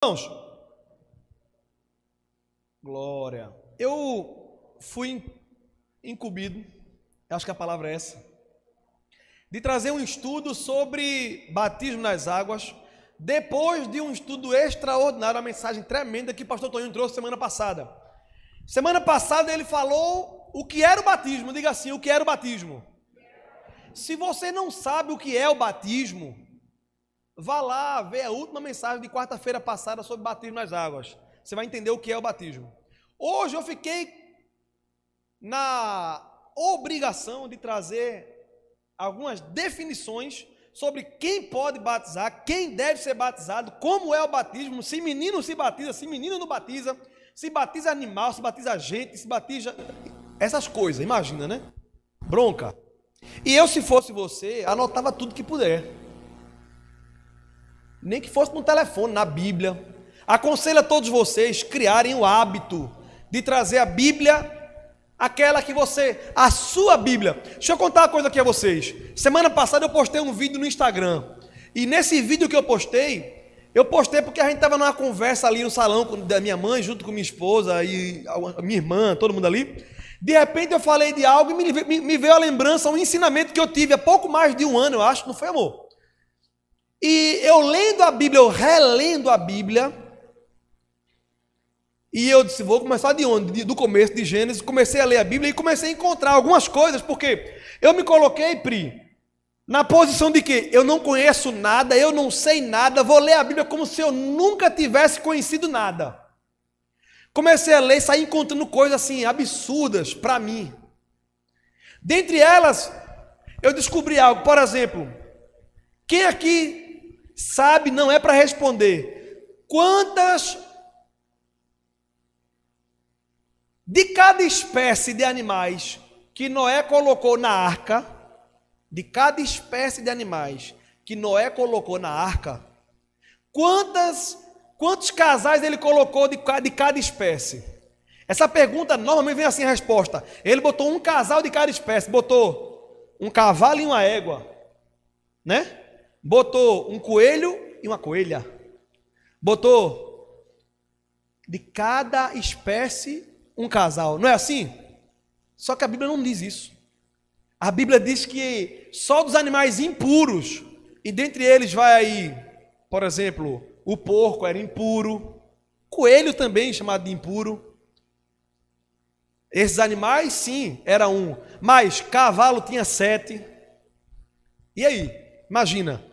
Irmãos, glória. Eu fui incumbido, acho que a palavra é essa, de trazer um estudo sobre batismo nas águas, depois de um estudo extraordinário, uma mensagem tremenda que o pastor Toninho trouxe semana passada. Semana passada ele falou o que era o batismo. Diga assim, o que era o batismo. Se você não sabe o que é o batismo, vá lá ver a última mensagem de quarta-feira passada sobre batismo nas águas. Você vai entender o que é o batismo. Hoje eu fiquei na obrigação de trazer algumas definições sobre quem pode batizar, quem deve ser batizado, como é o batismo, se menino se batiza, se menino não batiza, se batiza animal, se batiza gente, se batiza... essas coisas, imagina, né? Bronca. E eu, se fosse você, anotava tudo que puder. Nem que fosse no telefone, na Bíblia. Aconselho a todos vocês criarem o hábito de trazer a Bíblia, aquela que você, a sua Bíblia. Deixa eu contar uma coisa aqui a vocês. Semana passada eu postei um vídeo no Instagram. E nesse vídeo que eu postei porque a gente estava numa conversa ali no salão da minha mãe, junto com minha esposa e a minha irmã, todo mundo ali. De repente eu falei de algo e me veio a lembrança, um ensinamento que eu tive há pouco mais de um ano, eu acho, não foi, amor? E eu lendo a Bíblia, eu relendo a Bíblia, e eu disse, vou começar de onde? Do começo de Gênesis, comecei a ler a Bíblia e comecei a encontrar algumas coisas, porque eu me coloquei, Pri, na posição de que eu não conheço nada, eu não sei nada, vou ler a Bíblia como se eu nunca tivesse conhecido nada. Comecei a ler e saí encontrando coisas assim, absurdas para mim. Dentre elas, eu descobri algo, por exemplo, quem aqui sabe, não é para responder, quantas de cada espécie de animais que Noé colocou na arca, de cada espécie de animais que Noé colocou na arca, quantos casais ele colocou de cada espécie? Essa pergunta normalmente vem assim a resposta. Ele botou um casal de cada espécie, botou um cavalo e uma égua, né? Botou um coelho e uma coelha. Botou de cada espécie um casal. Não é assim? Só que a Bíblia não diz isso. A Bíblia diz que só dos animais impuros, e dentre eles vai aí, por exemplo, o porco era impuro, coelho também chamado de impuro. Esses animais, sim, era um. Mas cavalo tinha 7. E aí? Imagina.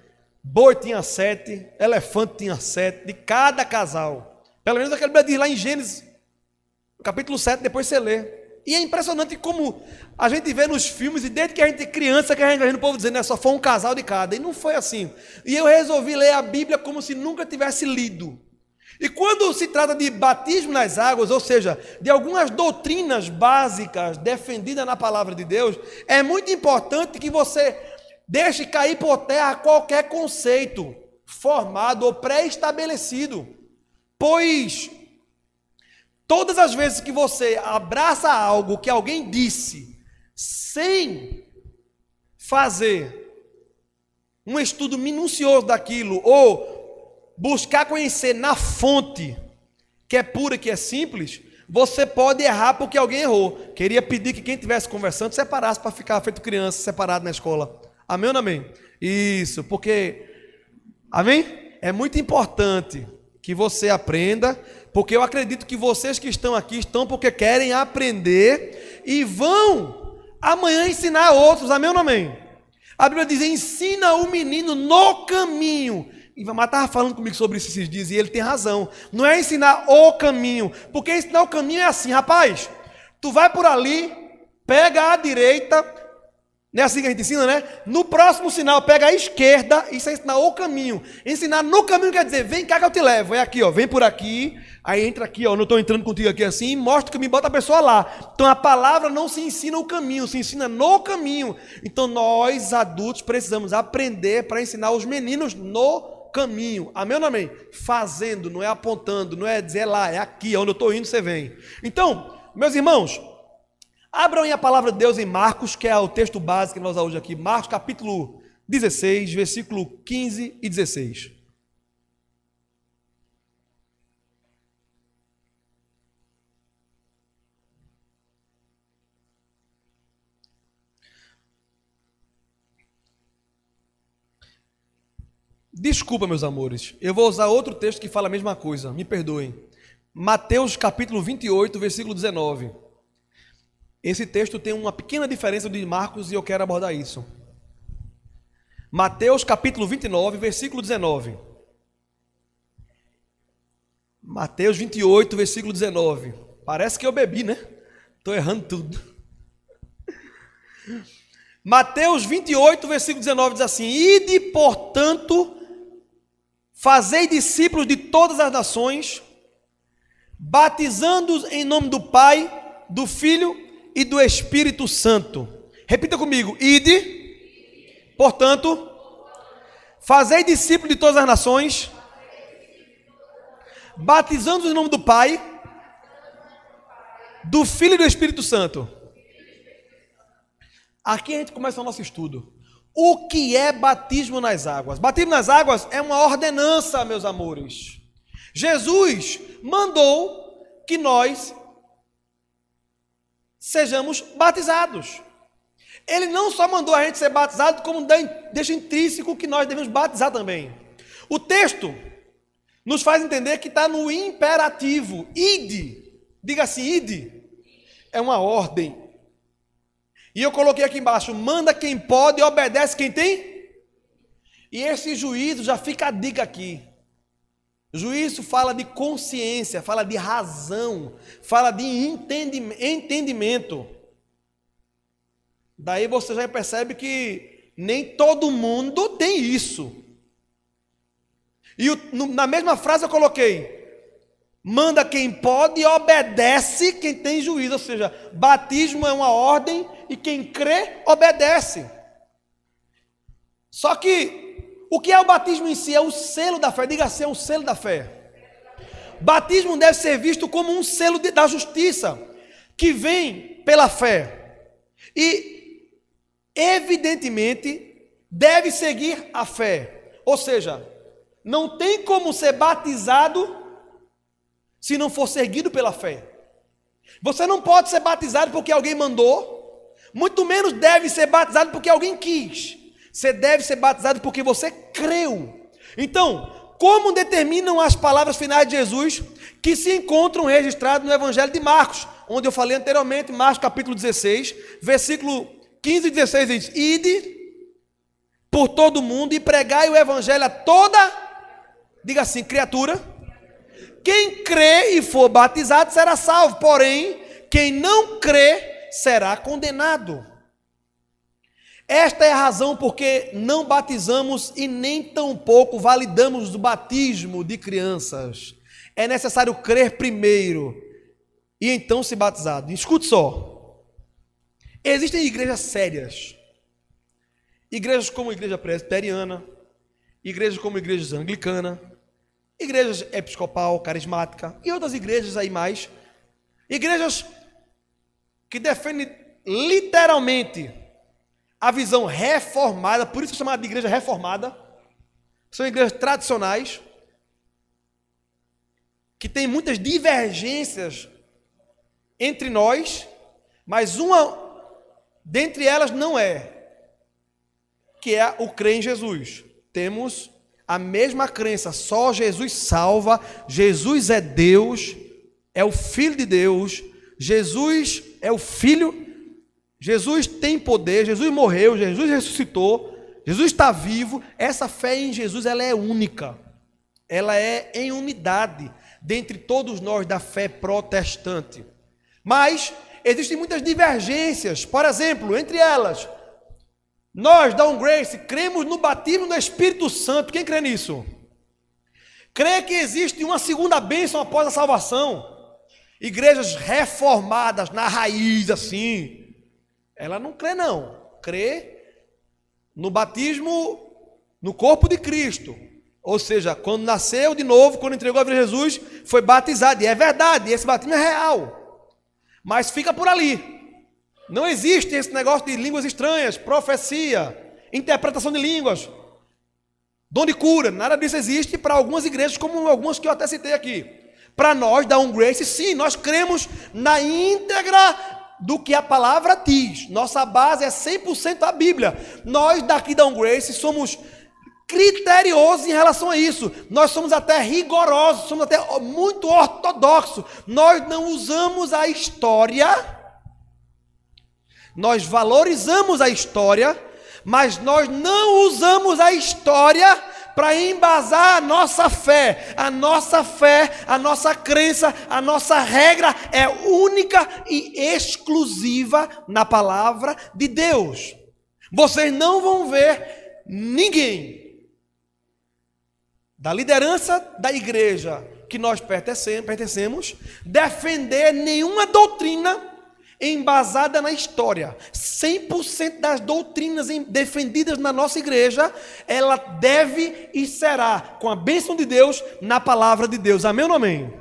Boi tinha 7, elefante tinha 7, de cada casal. Pelo menos aquela Bíblia diz lá em Gênesis, capítulo 7, depois você lê. E é impressionante como a gente vê nos filmes, e desde que a gente é criança, que a gente vê no povo dizendo, só foi um casal de cada. E não foi assim. E eu resolvi ler a Bíblia como se nunca tivesse lido. E quando se trata de batismo nas águas, ou seja, de algumas doutrinas básicas defendidas na palavra de Deus, é muito importante que você deixe cair por terra qualquer conceito formado ou pré-estabelecido, pois todas as vezes que você abraça algo que alguém disse, sem fazer um estudo minucioso daquilo, ou buscar conhecer na fonte, que é pura, que é simples, você pode errar porque alguém errou. Queria pedir que quem estivesse conversando separasse para ficar feito criança, separado na escola. Amém ou não amém? Isso, porque, amém? É muito importante que você aprenda, porque eu acredito que vocês que estão aqui estão porque querem aprender e vão amanhã ensinar a outros, amém ou não amém? A Bíblia diz, ensina o menino no caminho. E Ivamar estava falando comigo sobre isso esses dias e ele tem razão. Não é ensinar o caminho, porque ensinar o caminho é assim, rapaz, tu vai por ali, pega a direita, não é assim que a gente ensina, né? No próximo sinal, pega a esquerda, isso é ensinar o caminho. Ensinar no caminho quer dizer, vem cá que eu te levo. É aqui, ó, vem por aqui, aí entra aqui, ó, não estou entrando contigo aqui assim, mostra o caminho, bota a pessoa lá. Então a palavra não se ensina o caminho, se ensina no caminho. Então nós, adultos, precisamos aprender para ensinar os meninos no caminho. Amém ou não amém? Fazendo, não é apontando, não é dizer lá, é aqui, onde eu estou indo, você vem. Então, meus irmãos, abram aí a palavra de Deus em Marcos, que é o texto básico que nós vamos usar hoje aqui. Marcos capítulo 16, versículo 15 e 16. Desculpa, meus amores, eu vou usar outro texto que fala a mesma coisa, me perdoem. Mateus capítulo 28, versículo 19. Esse texto tem uma pequena diferença de Marcos e eu quero abordar isso. Mateus capítulo 29, versículo 19. Mateus 28, versículo 19. Parece que eu bebi, né? Estou errando tudo. Mateus 28, versículo 19 diz assim: Ide, portanto, fazei discípulos de todas as nações, batizando-os em nome do Pai, do Filho e do Espírito Santo. Repita comigo: ide, portanto, fazei discípulos de todas as nações, batizando-os em nome do Pai, do Filho e do Espírito Santo. Aqui a gente começa o nosso estudo. O que é batismo nas águas? Batismo nas águas é uma ordenança, meus amores. Jesus mandou que nós sejamos batizados. Ele não só mandou a gente ser batizado, como deixa intrínseco que nós devemos batizar também. O texto nos faz entender que está no imperativo. Ide. Diga assim, ide. É uma ordem. E eu coloquei aqui embaixo: manda quem pode e obedece quem tem. E esse juízo, já fica a dica aqui. Juízo fala de consciência, fala de razão, fala de entendimento. Daí você já percebe que nem todo mundo tem isso. E na mesma frase eu coloquei: manda quem pode e obedece quem tem juízo. Ou seja, batismo é uma ordem e quem crê, obedece. Só que, o que é o batismo em si? É o selo da fé. Diga assim, é o selo da fé. Batismo deve ser visto como um selo da justiça, que vem pela fé. E, evidentemente, deve seguir a fé. Ou seja, não tem como ser batizado se não for seguido pela fé. Você não pode ser batizado porque alguém mandou, muito menos deve ser batizado porque alguém quis. Você deve ser batizado porque você creu. Então, como determinam as palavras finais de Jesus, que se encontram registradas no Evangelho de Marcos, onde eu falei anteriormente, Marcos capítulo 16, versículo 15 e 16 diz: Ide por todo mundo e pregai o Evangelho a toda, diga assim, criatura. Quem crê e for batizado será salvo, porém, quem não crê será condenado. Esta é a razão porque não batizamos e nem tampouco validamos o batismo de crianças. É necessário crer primeiro e então ser batizado. Escute só. Existem igrejas sérias. Igrejas como a igreja presbiteriana, igrejas como a igreja anglicana, igrejas episcopal, carismática e outras igrejas aí mais. Igrejas que defendem literalmente a visão reformada, por isso é chamada de igreja reformada. São igrejas tradicionais, que tem muitas divergências entre nós, mas uma dentre elas não é, que é o crer em Jesus. Temos a mesma crença, só Jesus salva, Jesus é Deus, é o Filho de Deus, Jesus é o Filho, Jesus tem poder, Jesus morreu, Jesus ressuscitou, Jesus está vivo. Essa fé em Jesus, ela é única, ela é em unidade dentre todos nós da fé protestante. Mas existem muitas divergências, por exemplo, entre elas, nós da Grace cremos no batismo do Espírito Santo. Quem crê nisso? Crê que existe uma segunda bênção após a salvação. Igrejas reformadas na raiz assim, ela não crê não, crê no batismo no corpo de Cristo, ou seja, quando nasceu de novo, quando entregou a vida a Jesus, foi batizado, e é verdade, esse batismo é real, mas fica por ali, não existe esse negócio de línguas estranhas, profecia, interpretação de línguas, dom de cura, nada disso existe para algumas igrejas, como algumas que eu até citei aqui. Para nós, da Grace, sim, nós cremos na íntegra do que a palavra diz. Nossa base é 100% a Bíblia. Nós daqui da Grace somos criteriosos em relação a isso. Nós somos até rigorosos, somos até muito ortodoxos. Nós não usamos a história, nós valorizamos a história, mas nós não usamos a história para embasar a nossa fé. A nossa fé, a nossa crença, a nossa regra é única e exclusiva na palavra de Deus. Vocês não vão ver ninguém da liderança da igreja que nós pertencemos defender nenhuma doutrina embasada na história. 100% das doutrinas defendidas na nossa igreja, ela deve e será, com a bênção de Deus, na palavra de Deus. Amém ou não amém?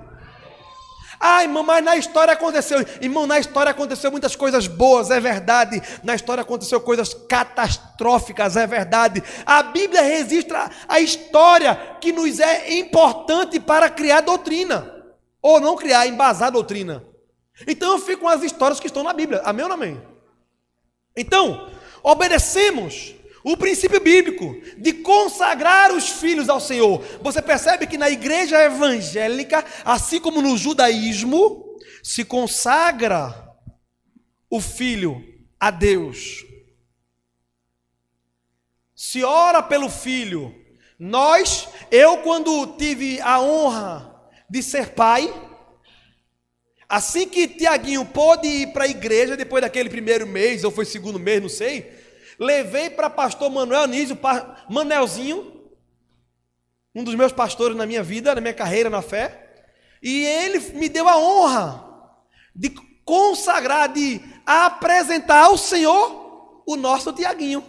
Ah, irmão, mas na história aconteceu. Irmão, na história aconteceu muitas coisas boas, é verdade. Na história aconteceu coisas catastróficas, é verdade. A Bíblia registra a história que nos é importante para criar doutrina. Ou não criar, embasar doutrina. Então eu fico com as histórias que estão na Bíblia. Amém ou não amém? Então, obedecemos o princípio bíblico de consagrar os filhos ao Senhor. Você percebe que na igreja evangélica, assim como no judaísmo, se consagra o filho a Deus. Se ora pelo filho. Eu quando tive a honra de ser pai, assim que Tiaguinho pôde ir para a igreja, depois daquele primeiro mês, ou foi segundo mês, não sei, levei para pastor Manuel Anísio, Manelzinho, um dos meus pastores na minha vida, na minha carreira na fé, e ele me deu a honra de consagrar, de apresentar ao Senhor o nosso Tiaguinho.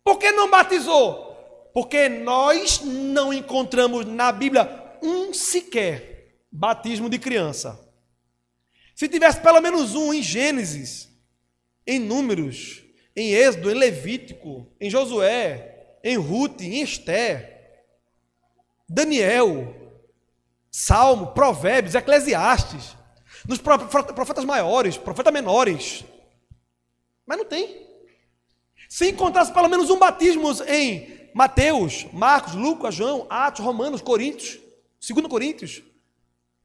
Por que não batizou? Porque nós não encontramos na Bíblia sequer batismo de criança. Se tivesse pelo menos em Gênesis, em Números, em Êxodo, em Levítico, em Josué, em Ruth, em Esther, Daniel, Salmo, Provérbios, Eclesiastes, nos profetas maiores, profetas menores, mas não tem. Se encontrasse pelo menos um batismo em Mateus, Marcos, Lucas, João, Atos, Romanos, Coríntios, 2 Coríntios,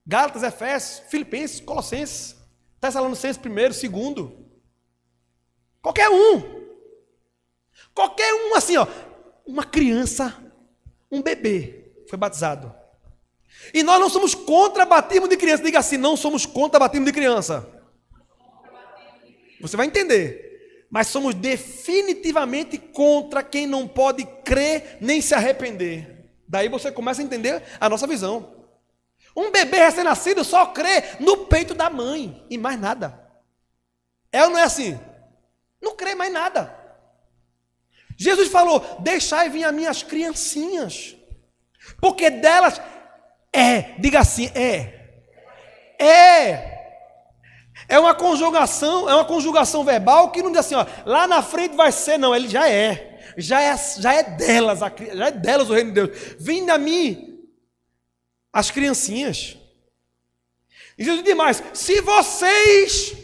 Gálatas, Efésios, Filipenses, Colossenses, Tessalonicenses 1º, 2º. Qualquer um assim, ó, uma criança, um bebê foi batizado. E nós não somos contra batismo de criança. Diga assim, não somos contra batismo de criança. Você vai entender. Mas somos definitivamente contra quem não pode crer nem se arrepender. Daí você começa a entender a nossa visão. Um bebê recém-nascido só crê no peito da mãe e mais nada. É ou não é assim? Não crê mais nada. Jesus falou, deixai vir a minhas criancinhas, porque delas diga assim, é uma conjugação verbal que não diz assim, ó, lá na frente vai ser, não, ele já é delas o reino de Deus. Vinde a mim as criancinhas. E Jesus diz mais, se vocês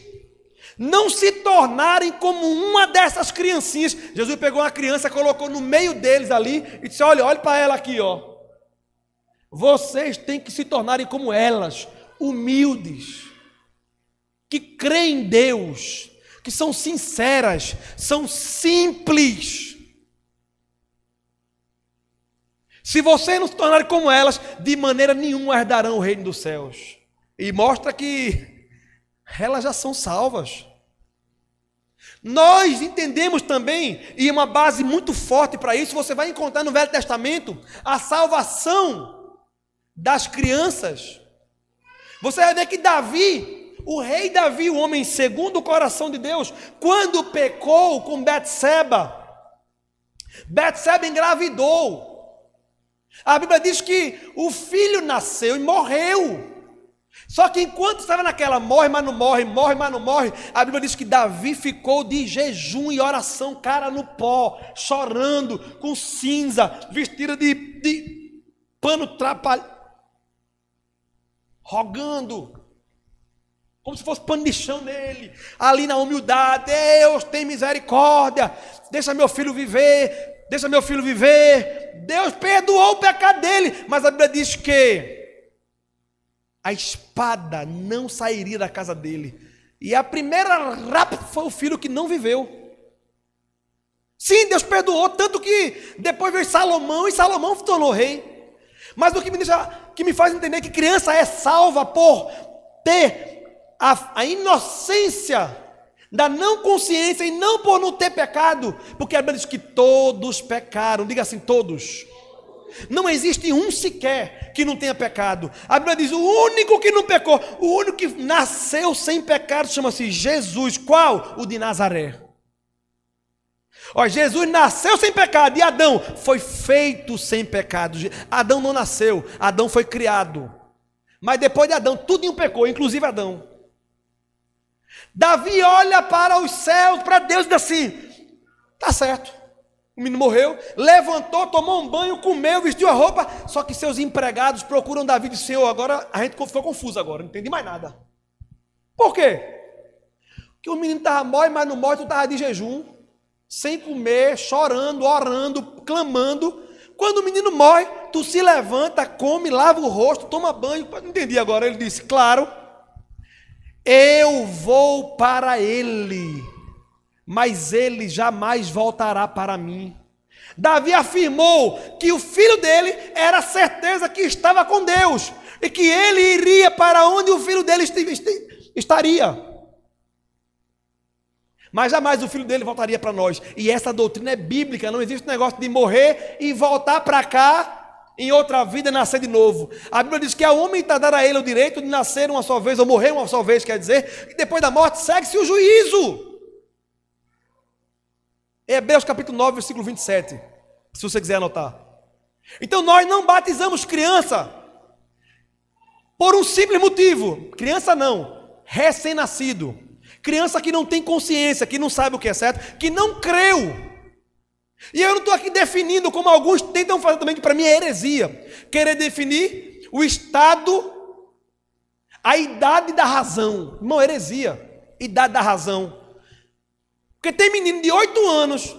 não se tornarem como uma dessas criancinhas. Jesus pegou uma criança, colocou no meio deles ali e disse, olhe para ela aqui, ó. Vocês têm que se tornarem como elas, humildes, que creem em Deus, que são sinceras, são simples. Se vocês não se tornarem como elas, de maneira nenhuma herdarão o reino dos céus. E mostra que elas já são salvas. Nós entendemos também, e uma base muito forte para isso, você vai encontrar no Velho Testamento, a salvação das crianças. Você vai ver que Davi, o rei Davi, o homem segundo o coração de Deus, quando pecou com Betseba engravidou. A Bíblia diz que o filho nasceu e morreu. Só que enquanto estava naquela morre, mas não morre, morre, mas não morre, a Bíblia diz que Davi ficou de jejum e oração, cara no pó, chorando, com cinza, vestido de pano trapalhado, rogando, como se fosse pano de chão nele, ali na humildade, Deus tem misericórdia, deixa meu filho viver. deixa meu filho viver. Deus perdoou o pecado dele, mas a Bíblia diz que a espada não sairia da casa dele. E a primeira rápida foi o filho que não viveu. Sim, Deus perdoou, tanto que depois veio Salomão, e Salomão se tornou rei. Mas o que me faz entender que criança é salva por ter a inocência da não consciência e não por não ter pecado, porque a Bíblia diz que todos pecaram, diga assim, todos. Não existe um sequer que não tenha pecado. A Bíblia diz, o único que não pecou, o único que nasceu sem pecado chama-se Jesus. Qual? O de Nazaré. Ó, Jesus nasceu sem pecado e Adão foi feito sem pecado. Adão não nasceu, Adão foi criado. Mas depois de Adão, tudo pecou, inclusive Adão. Davi olha para os céus, para Deus e diz assim, tá certo, o menino morreu, levantou, tomou um banho, comeu, vestiu a roupa, só que seus empregados procuram Davi e dizem, Senhor, agora a gente ficou confuso agora, não entendi mais nada. Por quê? Porque o menino estava morto, mas no morto estava de jejum, sem comer, chorando, orando, clamando. Quando o menino morre, tu se levanta, come, lava o rosto, toma banho. Não entendi agora. Ele disse, claro, eu vou para ele, mas ele jamais voltará para mim. Davi afirmou que o filho dele era a certeza que estava com Deus, e que ele iria para onde o filho dele estaria. Mas jamais o filho dele voltaria para nós. E essa doutrina é bíblica, não existe negócio de morrer e voltar para cá, em outra vida, nascer de novo. A Bíblia diz que ao homem está dado a ele o direito de nascer uma só vez, ou morrer uma só vez, quer dizer, e depois da morte segue-se o juízo. Hebreus capítulo 9, versículo 27, se você quiser anotar. Então nós não batizamos criança por um simples motivo. Criança não, recém-nascido. Criança que não tem consciência, que não sabe o que é certo, que não creu. E eu não estou aqui definindo, como alguns tentam fazer também, que para mim é heresia, querer definir o estado, a idade da razão. Irmão, heresia, idade da razão. Porque tem menino de 8 anos,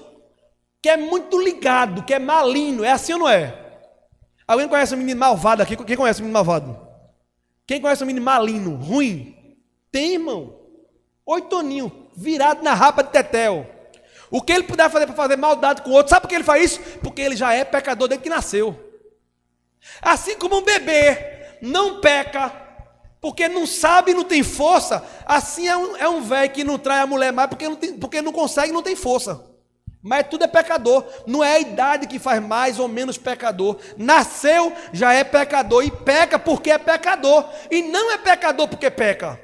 que é muito ligado, que é maligno, é assim ou não é? Alguém conhece um menino malvado aqui? Quem conhece um menino malvado? Quem conhece um menino maligno, ruim? Tem, irmão. 8 aninhos, virado na rapa de tetel. O que ele puder fazer para fazer maldade com o outro, sabe por que ele faz isso? Porque ele já é pecador desde que nasceu. Assim como um bebê não peca, porque não sabe e não tem força, assim é um velho que não trai a mulher mais porque não consegue e não tem força. Mas tudo é pecador, não é a idade que faz mais ou menos pecador. Nasceu, já é pecador e peca porque é pecador. E não é pecador porque peca.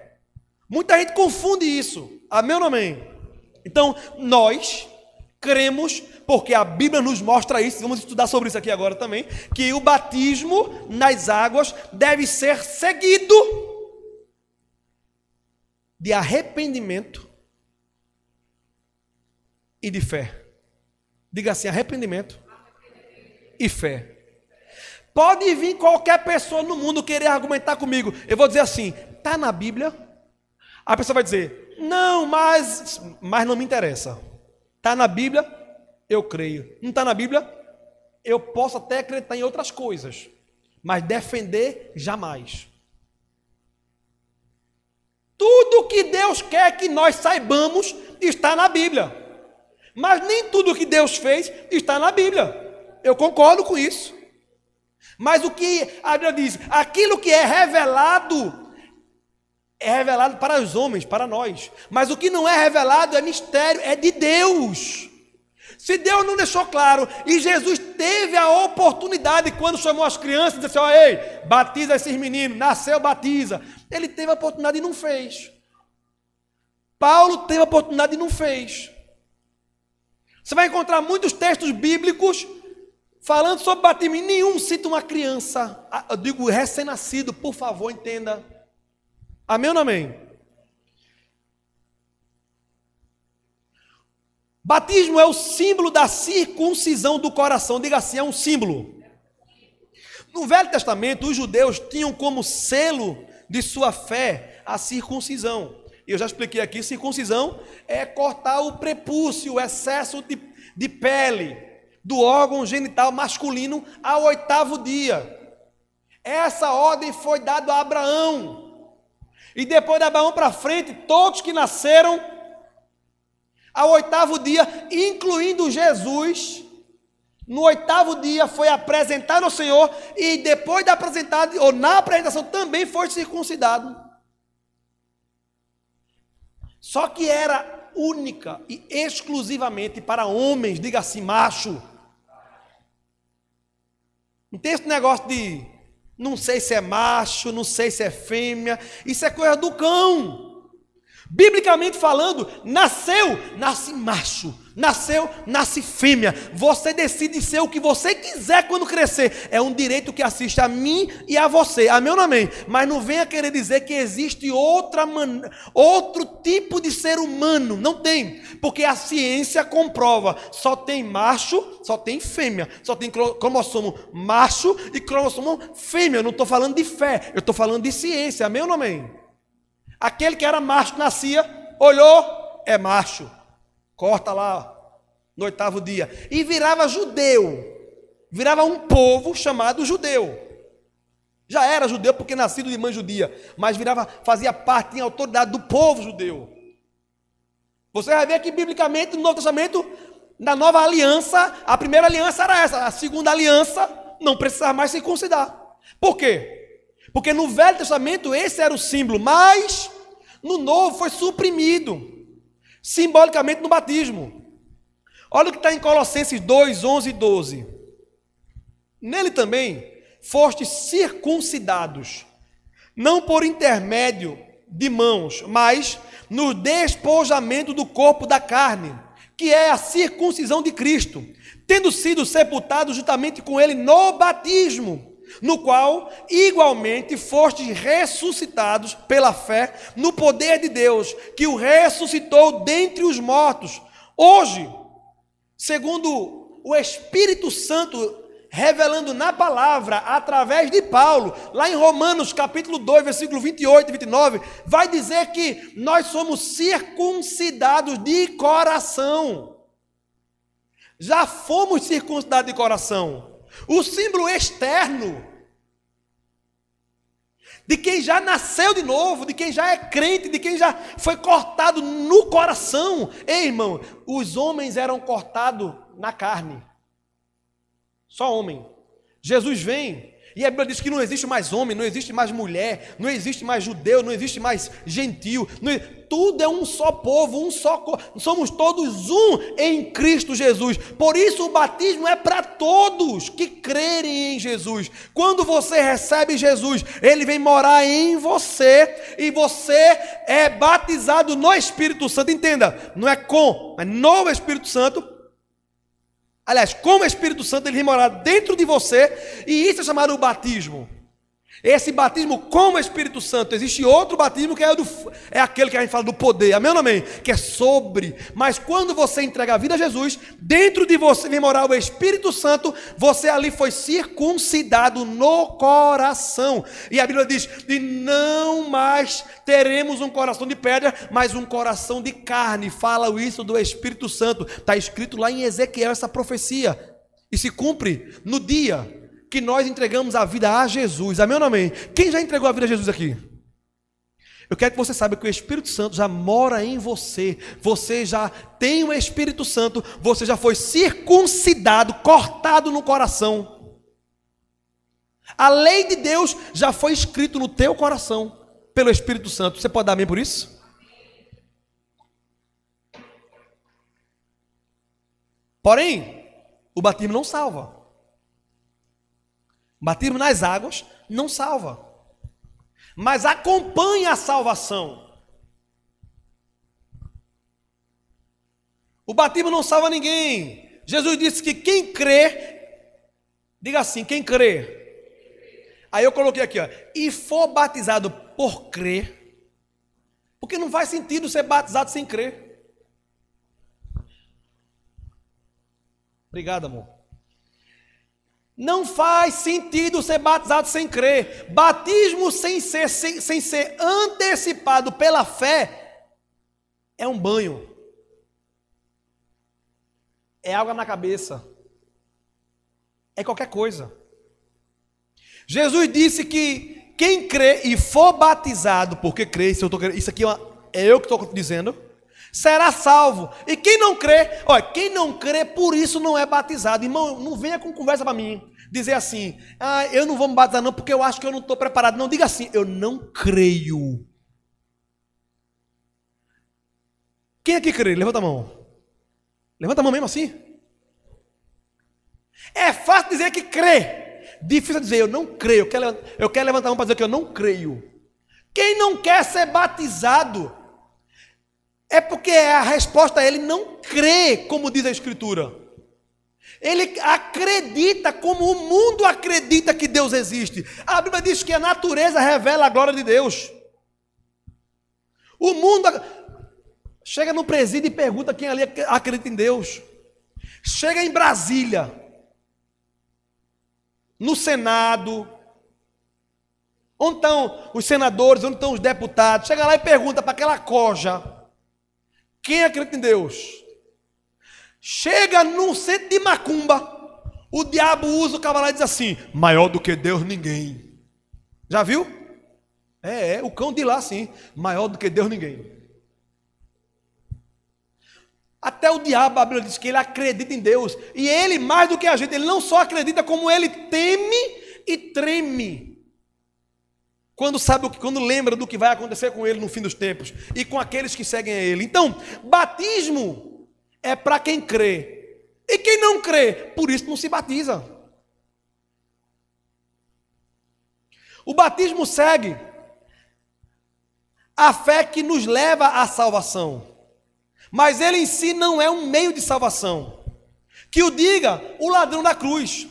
Muita gente confunde isso. Amém ou não amém? Então, nós cremos, porque a Bíblia nos mostra isso, vamos estudar sobre isso aqui agora também, que o batismo nas águas deve ser seguido de arrependimento e de fé. Diga assim, arrependimento e fé. Pode vir qualquer pessoa no mundo querer argumentar comigo. Eu vou dizer assim, está na Bíblia? A pessoa vai dizer, não, mas não me interessa. Está na Bíblia? Eu creio. Não está na Bíblia? Eu posso até acreditar em outras coisas, mas defender, jamais. Tudo que Deus quer que nós saibamos está na Bíblia. Mas nem tudo que Deus fez está na Bíblia. Eu concordo com isso. Mas o que a Bíblia diz, aquilo que é revelado para os homens, para nós. Mas o que não é revelado é mistério, é de Deus. Se Deus não deixou claro, e Jesus teve a oportunidade, quando chamou as crianças, disse assim, ei, batiza esses meninos, nasceu, batiza. Ele teve a oportunidade e não fez. Paulo teve a oportunidade e não fez. Você vai encontrar muitos textos bíblicos falando sobre batismo, e nenhum cita uma criança, eu digo recém-nascido, por favor, entenda. Amém ou não amém? Batismo é o símbolo da circuncisão do coração. Diga assim, é um símbolo. No Velho Testamento, os judeus tinham como selo de sua fé a circuncisão. Eu já expliquei aqui, circuncisão é cortar o prepúcio, o excesso de pele. do órgão genital masculino ao 8º dia. Essa ordem foi dada a Abraão. E depois de Abraão para frente, todos que nasceram ao 8º dia, incluindo Jesus, no 8º dia foi apresentado ao Senhor e depois da apresentada, ou na apresentação, também foi circuncidado. Só que era única e exclusivamente para homens, diga assim, macho. Não tem esse negócio de não sei se é macho, não sei se é fêmea, isso é coisa do cão. Biblicamente falando, nasce macho, nasce fêmea. Você decide ser o que você quiser quando crescer. É um direito que assiste a mim e a você. Amém ou não amém? Mas não venha querer dizer que existe outro tipo de ser humano. Não tem. Porque a ciência comprova. Só tem macho, só tem fêmea. Só tem cromossomo macho e cromossomo fêmea. Eu não estou falando de fé, eu estou falando de ciência. Amém ou não amém? Aquele que era macho nascia, olhou, é macho. Corta lá no 8º dia. E virava judeu. Virava um povo chamado judeu. Já era judeu porque nascido de mãe judia. Mas fazia parte, tinha autoridade do povo judeu. Você vai ver que biblicamente no Novo Testamento, na nova aliança, a primeira aliança era essa. A segunda aliança não precisava mais circuncidar. Por quê? Porque no Velho Testamento esse era o símbolo, mas no Novo foi suprimido, simbolicamente no batismo. Olha o que está em Colossenses 2, 11 e 12. Nele também fostes circuncidados, não por intermédio de mãos, mas no despojamento do corpo da carne, que é a circuncisão de Cristo, tendo sido sepultados juntamente com ele no batismo, no qual igualmente fostes ressuscitados pela fé no poder de Deus, que o ressuscitou dentre os mortos. Hoje, segundo o Espírito Santo revelando na palavra, através de Paulo, lá em Romanos capítulo 2, versículo 28 e 29, vai dizer que nós somos circuncidados de coração. Já fomos circuncidados de coração. O símbolo externo de quem já nasceu de novo, de quem já é crente, de quem já foi cortado no coração. Ei, irmão, os homens eram cortados na carne. Só homem. Jesus vem e a Bíblia diz que não existe mais homem, não existe mais mulher, não existe mais judeu, não existe mais gentil, tudo é um só povo, um só corpo, somos todos um em Cristo Jesus. Por isso o batismo é para todos que crerem em Jesus. Quando você recebe Jesus, ele vem morar em você e você é batizado no Espírito Santo. Entenda, não é com, mas no Espírito Santo. Aliás, como o Espírito Santo, ele vem morar dentro de você, e isso é chamado batismo. Esse batismo com o Espírito Santo. Existe outro batismo que é aquele que a gente fala do poder, amém ou não amém? Que é sobre. Mas quando você entrega a vida a Jesus, dentro de você vem morar o Espírito Santo, você ali foi circuncidado no coração. E a Bíblia diz, e não mais teremos um coração de pedra, mas um coração de carne. Fala isso do Espírito Santo. Está escrito lá em Ezequiel essa profecia. E se cumpre no dia que nós entregamos a vida a Jesus. Amém ou não amém? Quem já entregou a vida a Jesus aqui? Eu quero que você saiba que o Espírito Santo já mora em você. Você já tem o Espírito Santo. Você já foi circuncidado, cortado no coração. A lei de Deus já foi escrito no teu coração pelo Espírito Santo. Você pode dar amém por isso? Porém, o batismo não salva. Batismo nas águas não salva, mas acompanha a salvação. O batismo não salva ninguém. Jesus disse que quem crê, diga assim, quem crê. Aí eu coloquei aqui, ó, e for batizado por crer, porque não faz sentido ser batizado sem crer. Obrigado, amor. Não faz sentido ser batizado sem crer. Batismo sem ser antecipado pela fé é um banho. É água na cabeça. é qualquer coisa. Jesus disse que quem crê e for batizado, porque crê, isso aqui é eu que estou dizendo, será salvo. E quem não crê, olha, quem não crê, por isso não é batizado. Irmão, não venha com conversa para mim, dizer assim, eu não vou me batizar não, porque eu acho que eu não estou preparado. Não, diga assim, eu não creio. Quem aqui crê? Levanta a mão. Levanta a mão mesmo assim. É fácil dizer que crê. Difícil dizer, eu não creio. Eu quero levantar a mão para dizer que eu não creio. Quem não quer ser batizado, é porque a resposta é ele não crê, como diz a Escritura. Ele acredita como o mundo acredita que Deus existe. A Bíblia diz que a natureza revela a glória de Deus. O mundo chega no presídio e pergunta quem ali acredita em Deus. Chega em Brasília, no Senado, onde estão os senadores, onde estão os deputados, chega lá e pergunta para aquela coja, quem acredita em Deus? Chega num centro de macumba, o diabo usa o cavalo e diz assim, maior do que Deus ninguém. Já viu? O cão de lá sim, maior do que Deus ninguém. Até o diabo, a Bíblia diz que ele acredita em Deus. E ele, mais do que a gente, ele não só acredita, como ele teme e treme. Quando lembra do que vai acontecer com ele no fim dos tempos. E com aqueles que seguem a ele. Então, batismo é para quem crê. E quem não crê, por isso não se batiza. O batismo segue a fé que nos leva à salvação. Mas ele em si não é um meio de salvação. Que o diga o ladrão da cruz.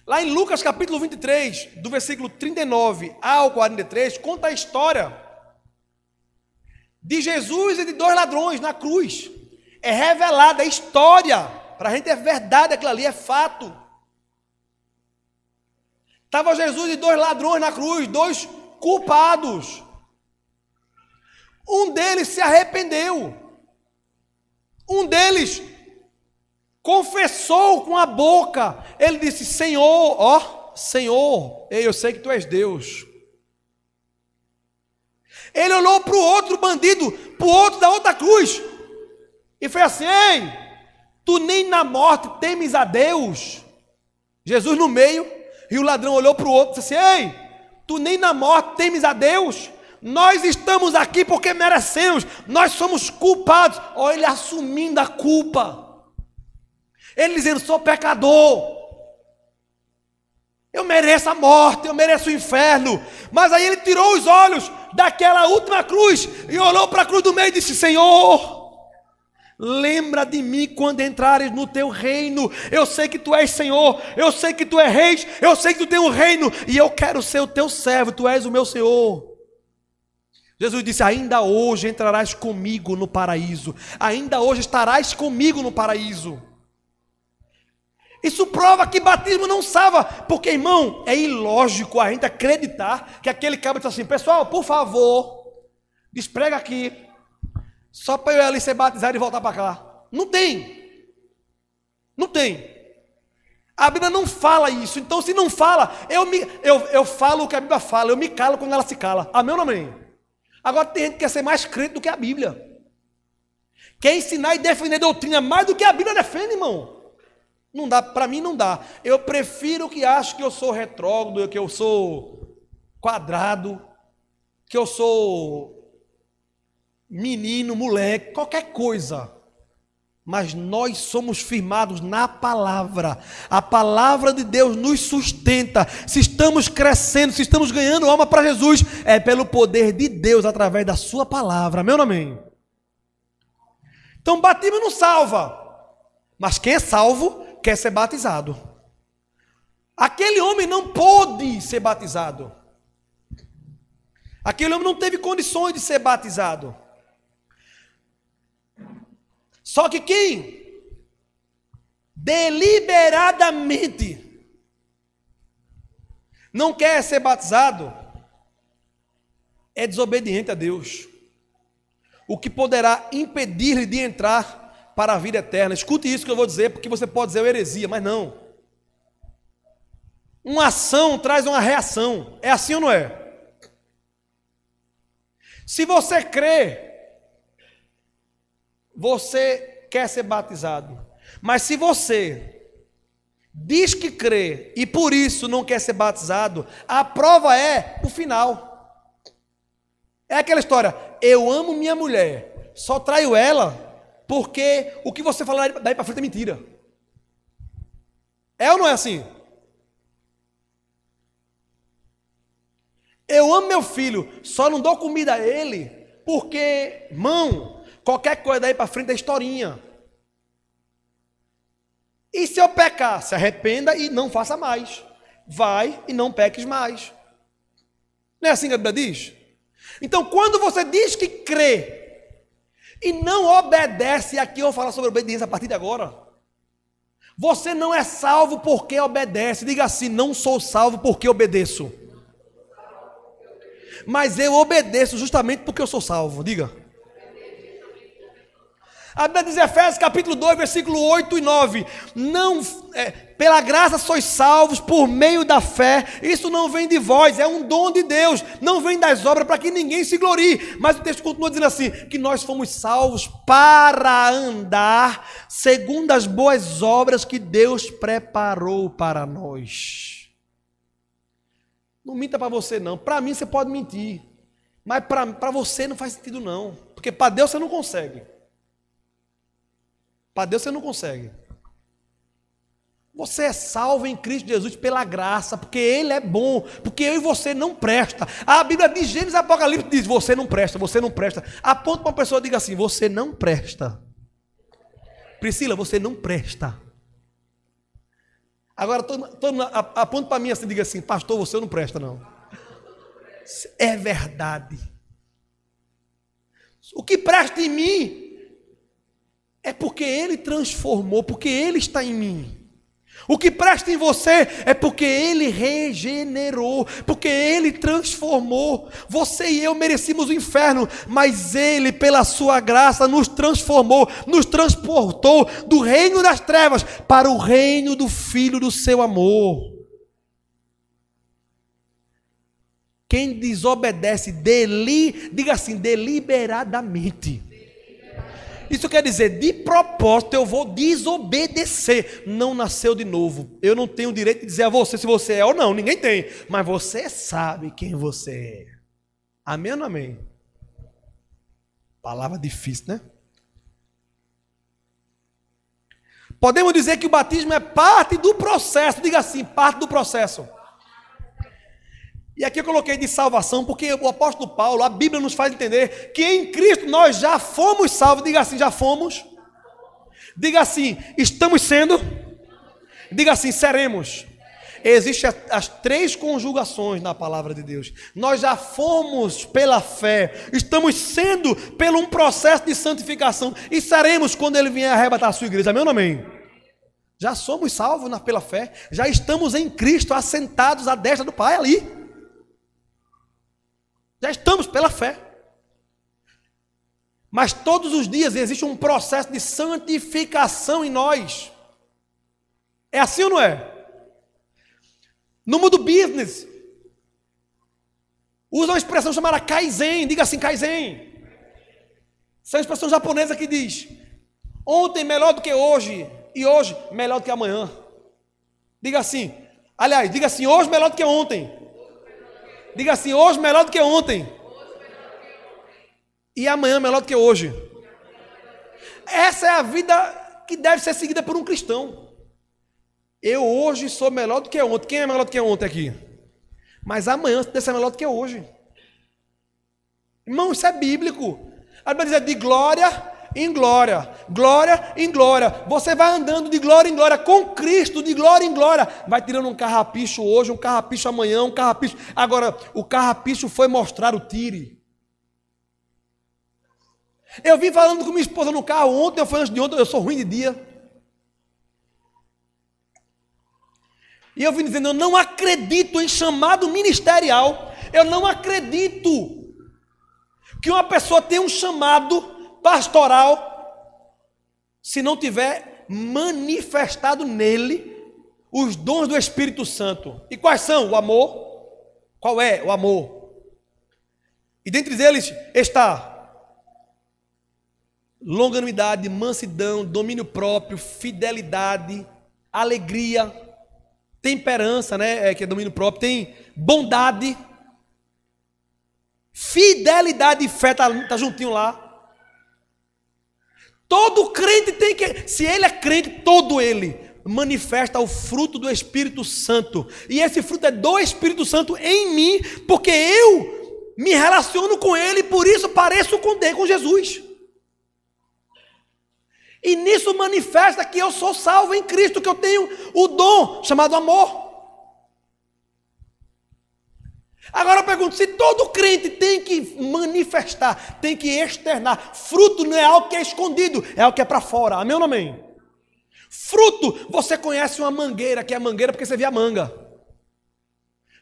Lá em Lucas capítulo 23, do versículo 39 ao 43, conta a história de Jesus e de dois ladrões na cruz. É revelada a história. Para a gente é verdade, aquilo ali é fato. Estava Jesus e dois ladrões na cruz, dois culpados. Um deles se arrependeu. Um deles confessou com a boca. Ele disse, Senhor, Senhor, eu sei que Tu és Deus. Ele olhou para o outro bandido, para o outro da outra cruz, e foi assim, ei, tu nem na morte temes a Deus? Jesus no meio, e o ladrão olhou para o outro e disse assim, ei, tu nem na morte temes a Deus? Nós estamos aqui porque merecemos, nós somos culpados. Olha ele assumindo a culpa, ele dizendo, sou pecador, eu mereço a morte, eu mereço o inferno. Mas aí ele tirou os olhos daquela última cruz e olhou para a cruz do meio e disse, Senhor, lembra de mim quando entrares no teu reino. Eu sei que Tu és Senhor, eu sei que Tu és Rei, eu sei que Tu tens um reino, e eu quero ser o Teu servo, Tu és o meu Senhor. Jesus disse, ainda hoje entrarás comigo no paraíso, ainda hoje estarás comigo no paraíso. Isso prova que batismo não salva, porque, irmão, é ilógico a gente acreditar que aquele cabra diz assim, pessoal, por favor, desprega aqui, só para eu ir ali ser batizado e voltar para cá. Não tem. Não tem. A Bíblia não fala isso. Então, se não fala, eu falo o que a Bíblia fala, eu me calo quando ela se cala. Amém ou não amém? Agora tem gente que quer ser mais crente do que a Bíblia. Quer ensinar e defender doutrina mais do que a Bíblia defende, irmão. Não dá, para mim não dá. Eu prefiro que ache que eu sou retrógrado, que eu sou quadrado, que eu sou menino, moleque, qualquer coisa. Mas nós somos firmados na palavra. A palavra de Deus nos sustenta. Se estamos crescendo, se estamos ganhando alma para Jesus, é pelo poder de Deus através da sua palavra. Amém ou não amém? Então batismo não salva. Mas quem é salvo quer ser batizado. Aquele homem não pôde ser batizado. Aquele homem não teve condições de ser batizado. Só que quem deliberadamente não quer ser batizado é desobediente a Deus, o que poderá impedir-lhe de entrar para a vida eterna. Escute isso que eu vou dizer, porque você pode dizer heresia, mas não. Uma ação traz uma reação. É assim ou não é? Se você crê, você quer ser batizado. Mas se você diz que crê e por isso não quer ser batizado, a prova é o final. É aquela história, eu amo minha mulher, só traio ela porque o que você falar daí para frente é mentira. É ou não é assim? Eu amo meu filho, só não dou comida a ele porque, irmão, qualquer coisa daí para frente é historinha. E se eu pecar, se arrependa e não faça mais. Vai e não peques mais. Não é assim que a Bíblia diz? Então, quando você diz que crê e não obedece, aqui eu vou falar sobre obediência a partir de agora. Você não é salvo porque obedece. Diga assim, não sou salvo porque obedeço. Mas eu obedeço justamente porque eu sou salvo. Diga. A Bíblia diz em Efésios capítulo 2, versículo 8 e 9. Pela graça sois salvos por meio da fé. Isso não vem de vós, é um dom de Deus. Não vem das obras para que ninguém se glorie. Mas o texto continua dizendo assim, que nós fomos salvos para andar segundo as boas obras que Deus preparou para nós. Não minta para você não. Para mim você pode mentir. Mas para você não faz sentido não. Porque para Deus você não consegue. Para Deus você não consegue. Você é salvo em Cristo Jesus pela graça, porque Ele é bom, porque eu e você não presta. A Bíblia diz, Gênesis e Apocalipse diz, você não presta, você não presta. Aponta para uma pessoa e diga assim, você não presta. Priscila, você não presta. Agora, aponta para mim assim, diga assim, pastor, você não presta não. É verdade. O que presta em mim é porque Ele transformou, porque Ele está em mim. O que presta em você é porque Ele regenerou, porque Ele transformou. Você e eu merecíamos o inferno, mas Ele, pela sua graça, nos transformou, nos transportou do reino das trevas para o reino do Filho do seu amor. Quem desobedece, diga assim, deliberadamente. Isso quer dizer, de propósito eu vou desobedecer. Não nasceu de novo. Eu não tenho o direito de dizer a você se você é ou não. Ninguém tem. Mas você sabe quem você é. Amém ou não amém? Palavra difícil, né? Podemos dizer que o batismo é parte do processo. Diga assim, parte do processo. E aqui eu coloquei de salvação, porque o apóstolo Paulo, a Bíblia nos faz entender que em Cristo nós já fomos salvos. Diga assim, já fomos. Diga assim, estamos sendo. Diga assim, seremos. Existem as três conjugações na palavra de Deus. Nós já fomos pela fé, estamos sendo pelo um processo de santificação e seremos quando Ele vier arrebatar a sua igreja. Amém ou não amém? Já somos salvos pela fé, já estamos em Cristo assentados à destra do Pai ali. Já estamos pela fé. Mas todos os dias existe um processo de santificação em nós. É assim ou não é? No mundo business, usa uma expressão chamada Kaizen. Diga assim, Kaizen. Essa é uma expressão japonesa que diz, ontem melhor do que hoje, e hoje melhor do que amanhã. Diga assim, aliás, diga assim, hoje melhor do que ontem. Diga assim, hoje melhor do que ontem. E amanhã melhor do que hoje. Essa é a vida que deve ser seguida por um cristão. Eu hoje sou melhor do que ontem. Quem é melhor do que ontem aqui? Mas amanhã você deve ser melhor do que hoje. Irmão, isso é bíblico. A Bíblia diz de glória em glória, glória em glória. Você vai andando de glória em glória com Cristo, de glória em glória. Vai tirando um carrapicho hoje, um carrapicho amanhã, um carrapicho. Agora, o carrapicho foi mostrar o tire. Eu vim falando com minha esposa no carro ontem, ou foi antes de ontem, eu sou ruim de dia. E eu vim dizendo, eu não acredito em chamado ministerial. Eu não acredito que uma pessoa tenha um chamado pastoral se não tiver manifestado nele os dons do Espírito Santo. E quais são? O amor. Qual é o amor? E dentre eles está longanimidade, mansidão, domínio próprio, fidelidade, alegria, temperança, né, que é domínio próprio, tem bondade, fidelidade e fé, tá juntinho lá. Todo crente tem que, se ele é crente, todo ele manifesta o fruto do Espírito Santo. E esse fruto é do Espírito Santo em mim, porque eu me relaciono com ele, por isso pareço com Jesus. E nisso manifesta que eu sou salvo em Cristo, que eu tenho o dom chamado amor. Agora eu pergunto, se todo crente tem que manifestar, tem que externar, fruto não é algo que é escondido, é algo que é para fora, amém ou não amém? Fruto, você conhece uma mangueira, que é mangueira porque você vê a manga.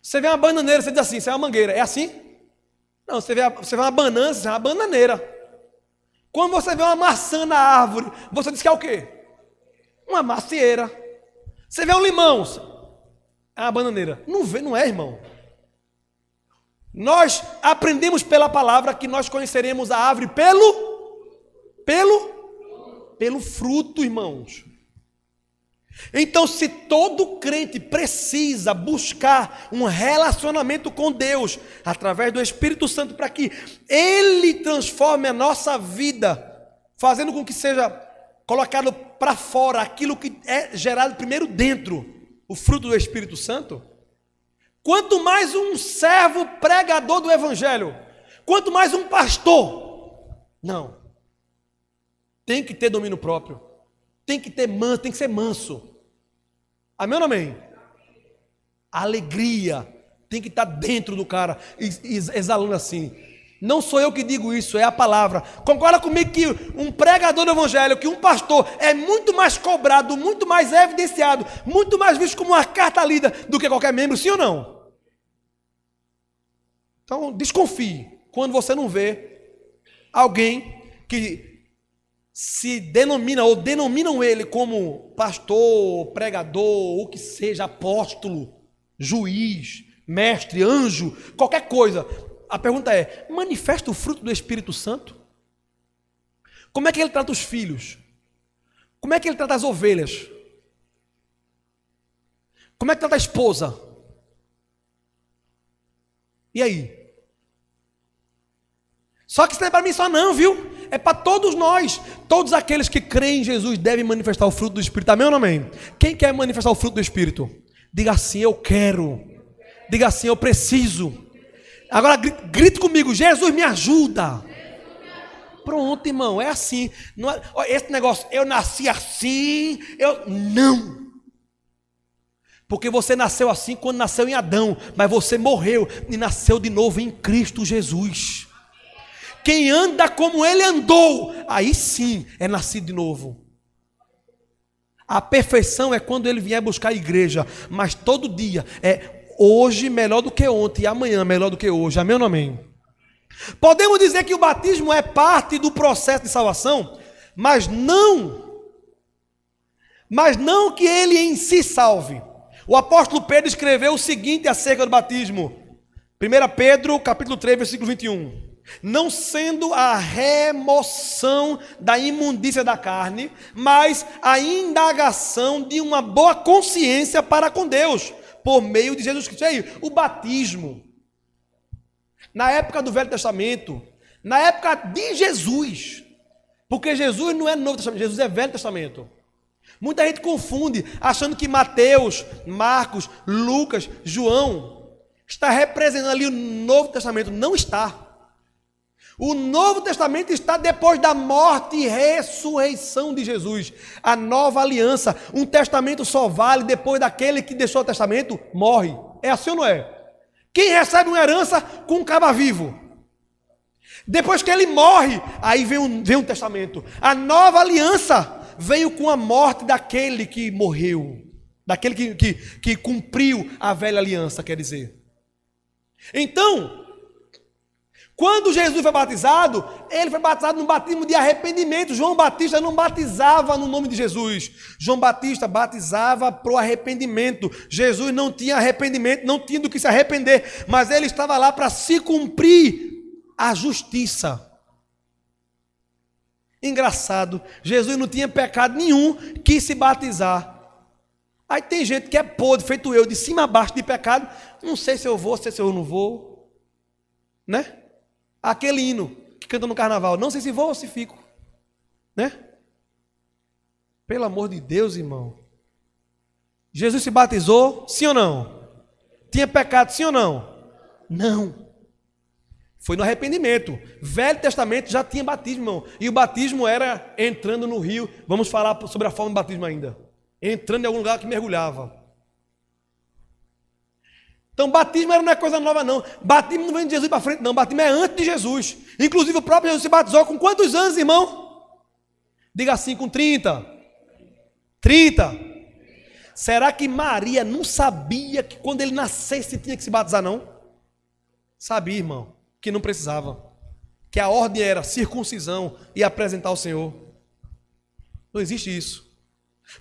Você vê uma bananeira, você diz assim, isso é uma mangueira, é assim? Não, você vê uma banana, você vê uma bananeira. Quando você vê uma maçã na árvore, você diz que é o quê? Uma macieira. Você vê um limão, é uma bananeira. Não é, irmão. Nós aprendemos pela palavra que nós conheceremos a árvore pelo fruto, irmãos. Então, se todo crente precisa buscar um relacionamento com Deus, através do Espírito Santo, para que Ele transforme a nossa vida, fazendo com que seja colocado para fora aquilo que é gerado primeiro dentro, o fruto do Espírito Santo, quanto mais um servo pregador do Evangelho, quanto mais um pastor, não, tem que ter domínio próprio. Tem que ser manso. Amém ou não amém? A alegria tem que estar dentro do cara, exalando assim. Não sou eu que digo isso, é a palavra. Concorda comigo que um pregador do evangelho, que um pastor, é muito mais cobrado, muito mais evidenciado, muito mais visto como uma carta lida do que qualquer membro, sim ou não? Então, desconfie quando você não vê alguém que se denomina ou denominam ele como pastor, pregador, o que seja, apóstolo, juiz, mestre, anjo, qualquer coisa. A pergunta é, manifesta o fruto do Espírito Santo? Como é que ele trata os filhos? Como é que ele trata as ovelhas? Como é que trata a esposa? E aí? Só que isso não é para mim só não, viu? É para todos nós. Todos aqueles que creem em Jesus devem manifestar o fruto do Espírito. Amém ou não amém? Quem quer manifestar o fruto do Espírito? Diga assim, eu quero. Diga assim, eu preciso. Agora grite comigo, Jesus me ajuda. Pronto, irmão, é assim. Não é, esse negócio, eu nasci assim, não. Porque você nasceu assim quando nasceu em Adão, mas você morreu e nasceu de novo em Cristo Jesus. Quem anda como ele andou, aí sim é nascido de novo. A perfeição é quando ele vier buscar a igreja, mas todo dia é hoje melhor do que ontem e amanhã melhor do que hoje. Amém ou não amém? Podemos dizer que o batismo é parte do processo de salvação, mas não que ele em si salve. O apóstolo Pedro escreveu o seguinte acerca do batismo. 1 Pedro, capítulo 3, versículo 21. Não sendo a remoção da imundícia da carne, mas a indagação de uma boa consciência para com Deus, por meio de Jesus Cristo. Aí, o batismo, na época do Velho Testamento, na época de Jesus, porque Jesus não é Novo Testamento, Jesus é Velho Testamento. Muita gente confunde, achando que Mateus, Marcos, Lucas, João está representando ali o Novo Testamento. Não está. O Novo Testamento está depois da morte e ressurreição de Jesus. A nova aliança. Um testamento só vale depois daquele que deixou o testamento, morre. É assim ou não é? Quem recebe uma herança com um caba vivo? Depois que ele morre, aí vem um testamento. A nova aliança veio com a morte daquele que morreu. Daquele que cumpriu a velha aliança, quer dizer. Então, Quando Jesus foi batizado, ele foi batizado no batismo de arrependimento. João Batista não batizava no nome de Jesus. João Batista batizava para o arrependimento. Jesus não tinha arrependimento, não tinha do que se arrepender, mas ele estava lá para se cumprir a justiça. Engraçado, Jesus não tinha pecado nenhum, quis se batizar. Aí tem gente que é podre, feito eu, de cima a baixo de pecado. Não sei se eu vou, se eu não vou, né? Aquele hino que canta no carnaval, não sei se vou ou se fico, né? Pelo amor de Deus, irmão. Jesus se batizou, sim ou não? Tinha pecado, sim ou não? Não. Foi no arrependimento. Velho Testamento já tinha batismo, irmão. E o batismo era entrando no rio. Vamos falar sobre a forma do batismo ainda. Entrando em algum lugar que mergulhava. Então, batismo não é coisa nova, não. Batismo não vem de Jesus para frente, não. Batismo é antes de Jesus. Inclusive, o próprio Jesus se batizou com quantos anos, irmão? Diga assim, com 30. 30. Será que Maria não sabia que quando ele nascesse tinha que se batizar, não? Sabia, irmão, que não precisava. Que a ordem era circuncisão e apresentar ao Senhor. Não existe isso.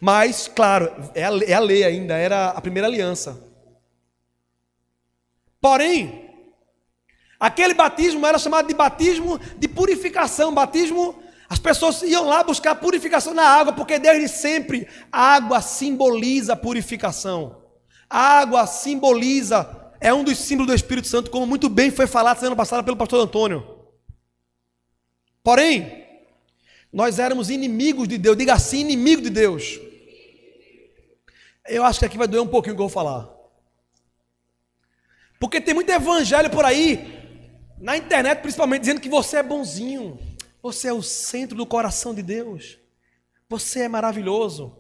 Mas, claro, é a lei ainda, era a primeira aliança. Porém, aquele batismo era chamado de batismo de purificação. Batismo, as pessoas iam lá buscar purificação na água, porque desde sempre a água simboliza a purificação. A água simboliza, é um dos símbolos do Espírito Santo, como muito bem foi falado semana passada pelo pastor Antônio. Porém, nós éramos inimigos de Deus. Diga assim, inimigo de Deus. Eu acho que aqui vai doer um pouquinho o que eu vou falar. Porque tem muito evangelho por aí, na internet principalmente, dizendo que você é bonzinho, você é o centro do coração de Deus, você é maravilhoso,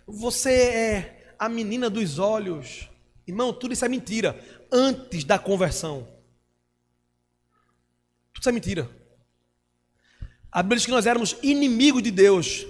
você é a menina dos olhos. Irmão, tudo isso é mentira, antes da conversão. Tudo isso é mentira. A Bíblia diz que nós éramos inimigos de Deus.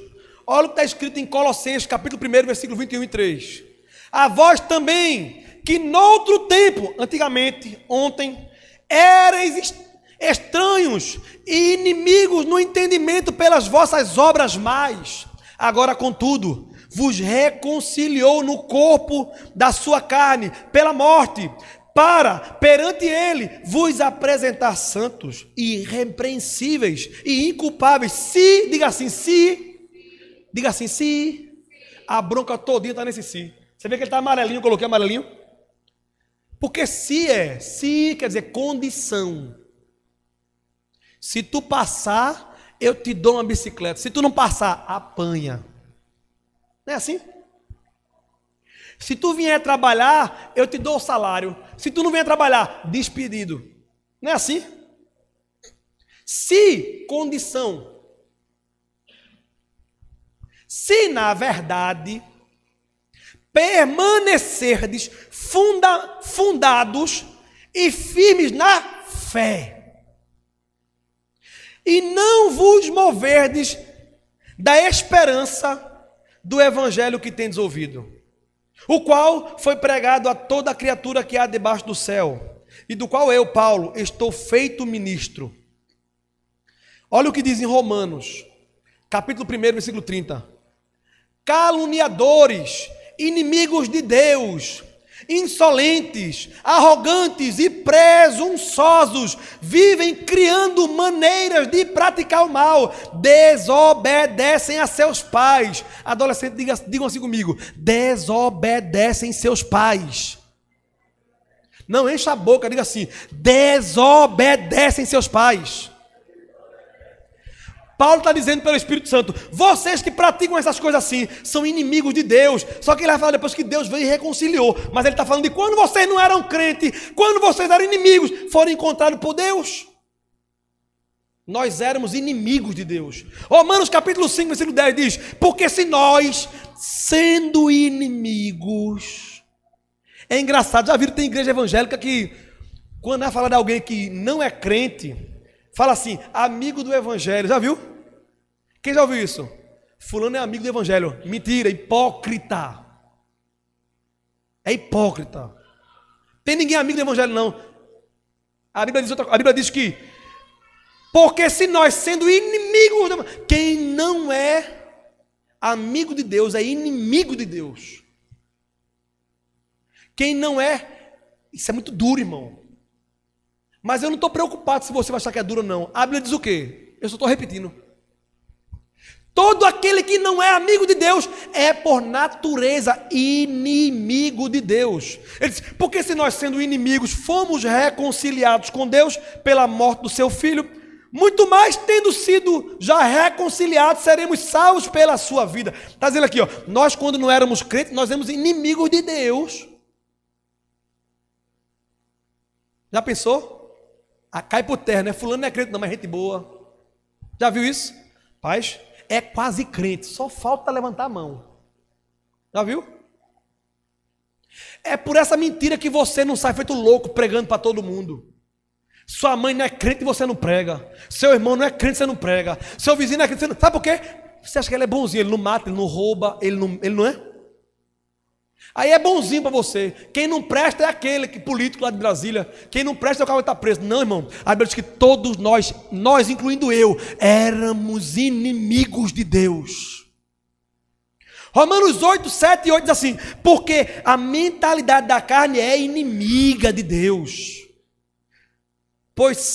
Olha o que está escrito em Colossenses, capítulo 1, versículo 21 e 3. A vós também, que noutro tempo, antigamente, ontem, éreis estranhos e inimigos no entendimento pelas vossas obras mais. Agora, contudo, vos reconciliou no corpo da sua carne, pela morte, para, perante ele, vos apresentar santos, irrepreensíveis e inculpáveis. Se, diga assim, se, a bronca todinha está nesse se. Você vê que ele está amarelinho, eu coloquei amarelinho? Porque se quer dizer condição. Se tu passar, eu te dou uma bicicleta. Se tu não passar, apanha. Não é assim? Se tu vier trabalhar, eu te dou o salário. Se tu não vier trabalhar, despedido. Não é assim? Se, condição. Se na verdade permanecerdes fundados e firmes na fé, e não vos moverdes da esperança do evangelho que tendes ouvido, o qual foi pregado a toda criatura que há debaixo do céu, e do qual eu, Paulo, estou feito ministro. Olha o que diz em Romanos, capítulo 1, versículo 30. Caluniadores, inimigos de Deus, insolentes, arrogantes e presunçosos, vivem criando maneiras de praticar o mal, desobedecem a seus pais. Adolescentes, digam assim comigo: desobedecem seus pais. Não encha a boca, diga assim: desobedecem seus pais. Paulo está dizendo pelo Espírito Santo: vocês que praticam essas coisas assim, são inimigos de Deus. Só que ele vai falar depois que Deus veio e reconciliou. Mas ele está falando de quando vocês não eram crentes, quando vocês eram inimigos, foram encontrados por Deus. Nós éramos inimigos de Deus. Romanos capítulo 5, versículo 10 diz: porque se nós, sendo inimigos... É engraçado, já viram, tem igreja evangélica que, quando vai falar de alguém que não é crente, fala assim, amigo do evangelho. Já viu? Quem já ouviu isso? Fulano é amigo do evangelho. Mentira, hipócrita. É hipócrita. Tem ninguém amigo do evangelho, não. A Bíblia diz que, porque se nós sendo inimigos, quem não é amigo de Deus é inimigo de Deus. Quem não é, isso é muito duro, irmão. Mas eu não estou preocupado se você vai achar que é duro ou não. A Bíblia diz o quê? Eu só estou repetindo. Todo aquele que não é amigo de Deus é por natureza inimigo de Deus. Ele diz, porque se nós sendo inimigos fomos reconciliados com Deus pela morte do seu Filho, muito mais tendo sido já reconciliados, seremos salvos pela sua vida. Está dizendo aqui, ó, nós quando não éramos crentes, nós éramos inimigos de Deus. Já pensou? Ah, cai por terra, né? Fulano não é crente não, mas é gente boa. Já viu isso? Paz, é quase crente, só falta levantar a mão. Já viu? É por essa mentira que você não sai feito louco pregando para todo mundo. Sua mãe não é crente e você não prega. Seu irmão não é crente e você não prega. Seu vizinho não é crente e você não... Sabe por quê? Você acha que ele é bonzinho, ele não mata, ele não rouba, ele não é? Aí é bonzinho para você. Quem não presta é aquele que político lá de Brasília. Quem não presta é o cara que está preso. Não, irmão. A Bíblia diz que todos nós, incluindo eu, éramos inimigos de Deus. Romanos 8, 7 e 8 diz assim, porque a mentalidade da carne é inimiga de Deus. Pois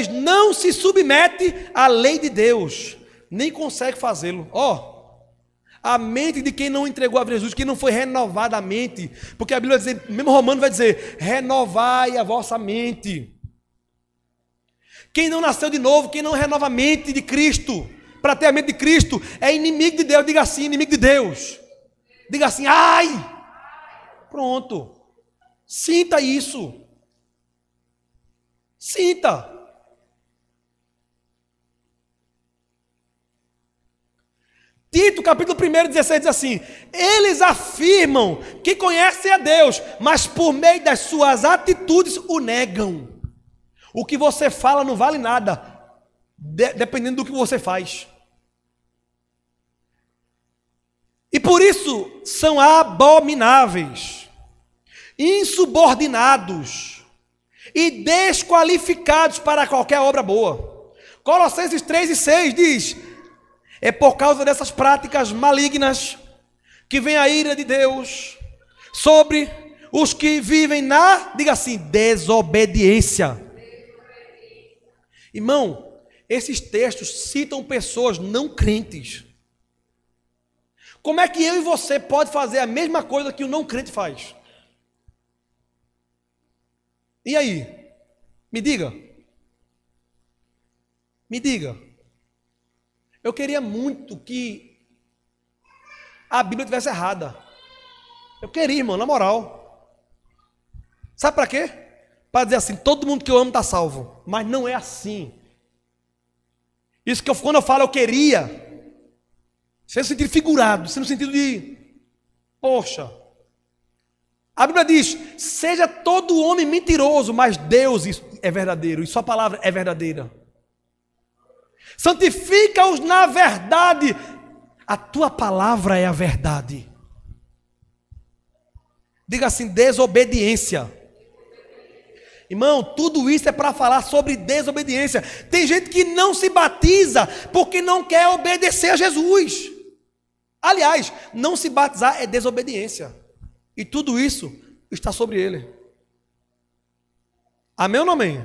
não se submete à lei de Deus, nem consegue fazê-lo. A mente de quem não entregou a Jesus, quem não foi renovada a mente, porque a Bíblia vai dizer, mesmo Romano vai dizer, renovai a vossa mente. Quem não nasceu de novo, quem não renova a mente de Cristo, para ter a mente de Cristo, é inimigo de Deus. Diga assim, inimigo de Deus. Diga assim, ai! Pronto. Sinta isso. Sinta. Tito, capítulo 1, 16, diz assim, eles afirmam que conhecem a Deus, mas por meio das suas atitudes o negam. O que você fala não vale nada, dependendo do que você faz. E por isso são abomináveis, insubordinados e desqualificados para qualquer obra boa. Colossenses 3 e 6 diz, é por causa dessas práticas malignas que vem a ira de Deus sobre os que vivem na, diga assim, desobediência. Irmão, esses textos citam pessoas não crentes. Como é que eu e você pode fazer a mesma coisa que o não crente faz? E aí? Me diga. Me diga. Eu queria muito que a Bíblia estivesse errada. Eu queria, irmão, na moral. Sabe para quê? Para dizer assim, todo mundo que eu amo está salvo. Mas não é assim. Isso que quando eu falo eu queria, você no sentido figurado, você no sentido de, poxa. A Bíblia diz, seja todo homem mentiroso, mas Deus é verdadeiro, e sua palavra é verdadeira. Santifica-os na verdade, a tua palavra é a verdade. Diga assim, desobediência. Irmão, tudo isso é para falar sobre desobediência. Tem gente que não se batiza porque não quer obedecer a Jesus. Aliás, não se batizar é desobediência. E tudo isso está sobre ele. Amém ou não amém?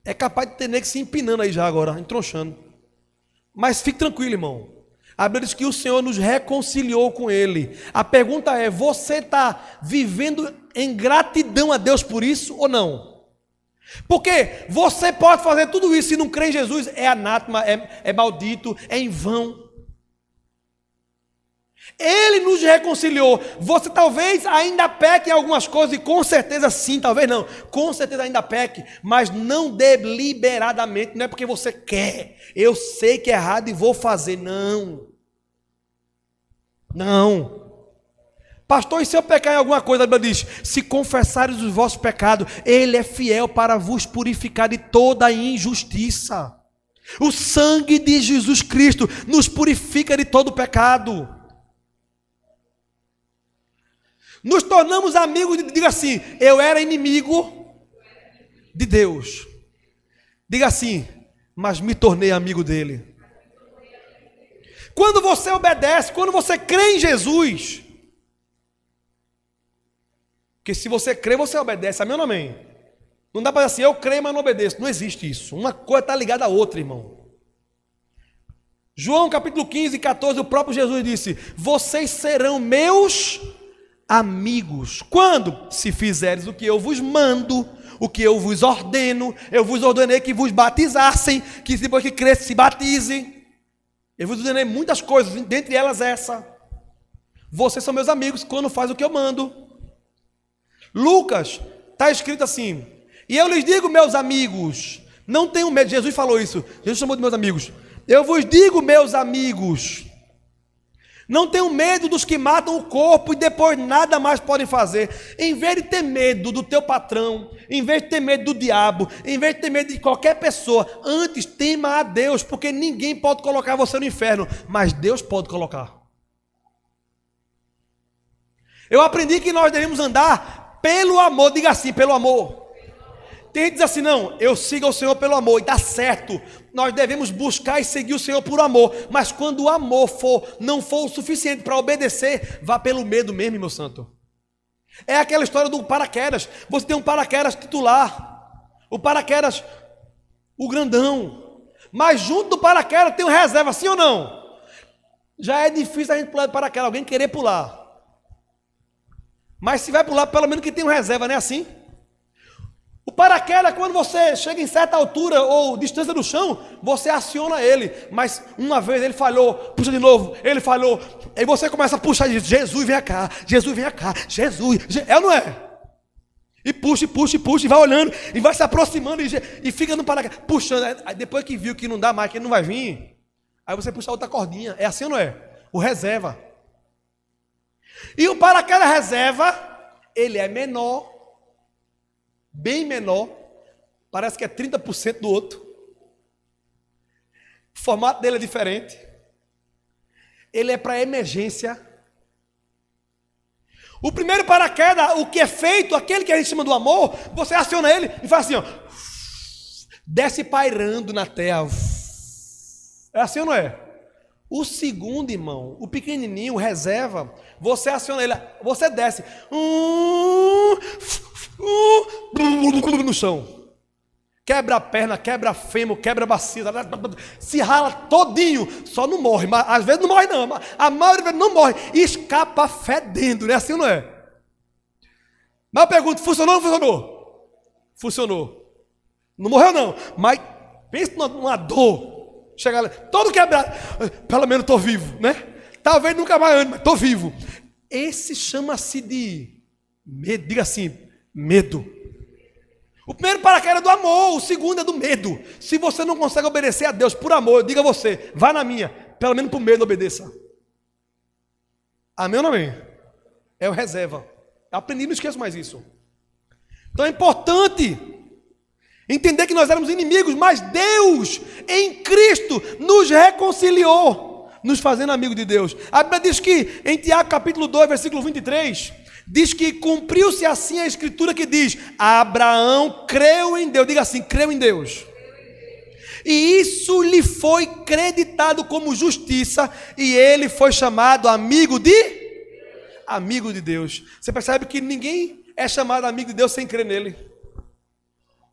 É capaz de ter nego se empinando aí já agora, entronchando. Mas fique tranquilo, irmão. A Bíblia diz que o Senhor nos reconciliou com Ele. A pergunta é, você está vivendo em gratidão a Deus por isso ou não? Porque você pode fazer tudo isso e não crê em Jesus, é anátema, é maldito, é em vão. Ele nos reconciliou. Você talvez ainda peque em algumas coisas, e com certeza sim, talvez não. Com certeza ainda peque, mas não deliberadamente. Não é porque você quer. Eu sei que é errado e vou fazer. Não. Não. Pastor, e se eu pecar em alguma coisa, a Bíblia diz, se confessares os vossos pecados, Ele é fiel para vos purificar de toda a injustiça. O sangue de Jesus Cristo nos purifica de todo pecado. Nos tornamos amigos, diga assim, eu era inimigo, de Deus. Diga assim: mas me tornei amigo dele. Quando você obedece, quando você crê em Jesus, porque se você crê, você obedece, amém ou não amém? Não dá para dizer assim, eu creio, mas não obedeço. Não existe isso. Uma coisa está ligada à outra, irmão. João capítulo 15, 14, o próprio Jesus disse: vocês serão meus amigos. Quando? Se fizeres o que eu vos mando, o que eu vos ordeno. Eu vos ordenei que vos batizassem, que depois que cresce se batizem. Eu vos ordenei muitas coisas, dentre elas essa. Vocês são meus amigos quando faz o que eu mando. Lucas, está escrito assim: e eu lhes digo, meus amigos, não tenham medo. Jesus falou isso, Jesus chamou de meus amigos. Eu vos digo, meus amigos, não tenham medo dos que matam o corpo e depois nada mais podem fazer. Em vez de ter medo do teu patrão, em vez de ter medo do diabo, em vez de ter medo de qualquer pessoa, antes tema a Deus, porque ninguém pode colocar você no inferno, mas Deus pode colocar. Eu aprendi que nós devemos andar pelo amor. Diga assim, pelo amor. Tem gente que diz assim, não, eu sigo o Senhor pelo amor, e dá certo. Nós devemos buscar e seguir o Senhor por amor, mas quando o amor não for o suficiente para obedecer, vá pelo medo mesmo, meu santo. É aquela história do paraquedas. Você tem um paraquedas titular, o paraquedas, o grandão, mas junto do paraquedas tem um reserva, sim ou não? Já é difícil a gente pular de paraquedas, alguém querer pular. Mas se vai pular, pelo menos que tem um reserva, não é assim? O paraquedas, quando você chega em certa altura ou distância do chão, você aciona ele. Mas uma vez ele falhou, puxa de novo, ele falhou. Aí você começa a puxar e diz, Jesus vem cá, Jesus vem cá, Jesus. É ou não é? E puxa, e puxa, e puxa, e vai olhando, e vai se aproximando, e fica no paraquedas, puxando. Aí depois que viu que não dá mais, que ele não vai vir, aí você puxa outra cordinha. É assim ou não é? O reserva. E o paraquedas reserva, ele é menor, bem menor, parece que é 30% do outro. O formato dele é diferente. Ele é para emergência. O primeiro paraquedas, o que é feito, aquele que a gente chama do amor, você aciona ele e faz assim, ó, desce pairando na terra. É assim ou não é? O segundo, irmão, o pequenininho, o reserva, você aciona ele, você desce no chão, quebra a perna, quebra a fêmur, quebra a bacia, se rala todinho, só não morre, mas às vezes não morre não, a maioria das vezes não morre, e escapa fedendo, não é assim ou não é? Mas eu pergunto, funcionou ou não funcionou? Funcionou, não morreu não, mas pensa numa dor, chega lá, todo quebrado, pelo menos estou vivo, né? Talvez nunca mais ande, mas estou vivo. Esse chama-se de medo, diga assim, medo. O primeiro paraquedas é do amor, o segundo é do medo. Se você não consegue obedecer a Deus por amor, eu digo a você, vá na minha, pelo menos por medo obedeça. Amém ou não amém? É o reserva. Eu aprendi, não esqueço mais isso. Então é importante entender que nós éramos inimigos, mas Deus, em Cristo, nos reconciliou, nos fazendo amigos de Deus. A Bíblia diz que, em Tiago capítulo 2, versículo 23, diz que cumpriu-se assim a escritura que diz, Abraão creu em Deus, diga assim, creu em Deus. E isso lhe foi creditado como justiça, e ele foi chamado amigo de Deus. Você percebe que ninguém é chamado amigo de Deus sem crer nele.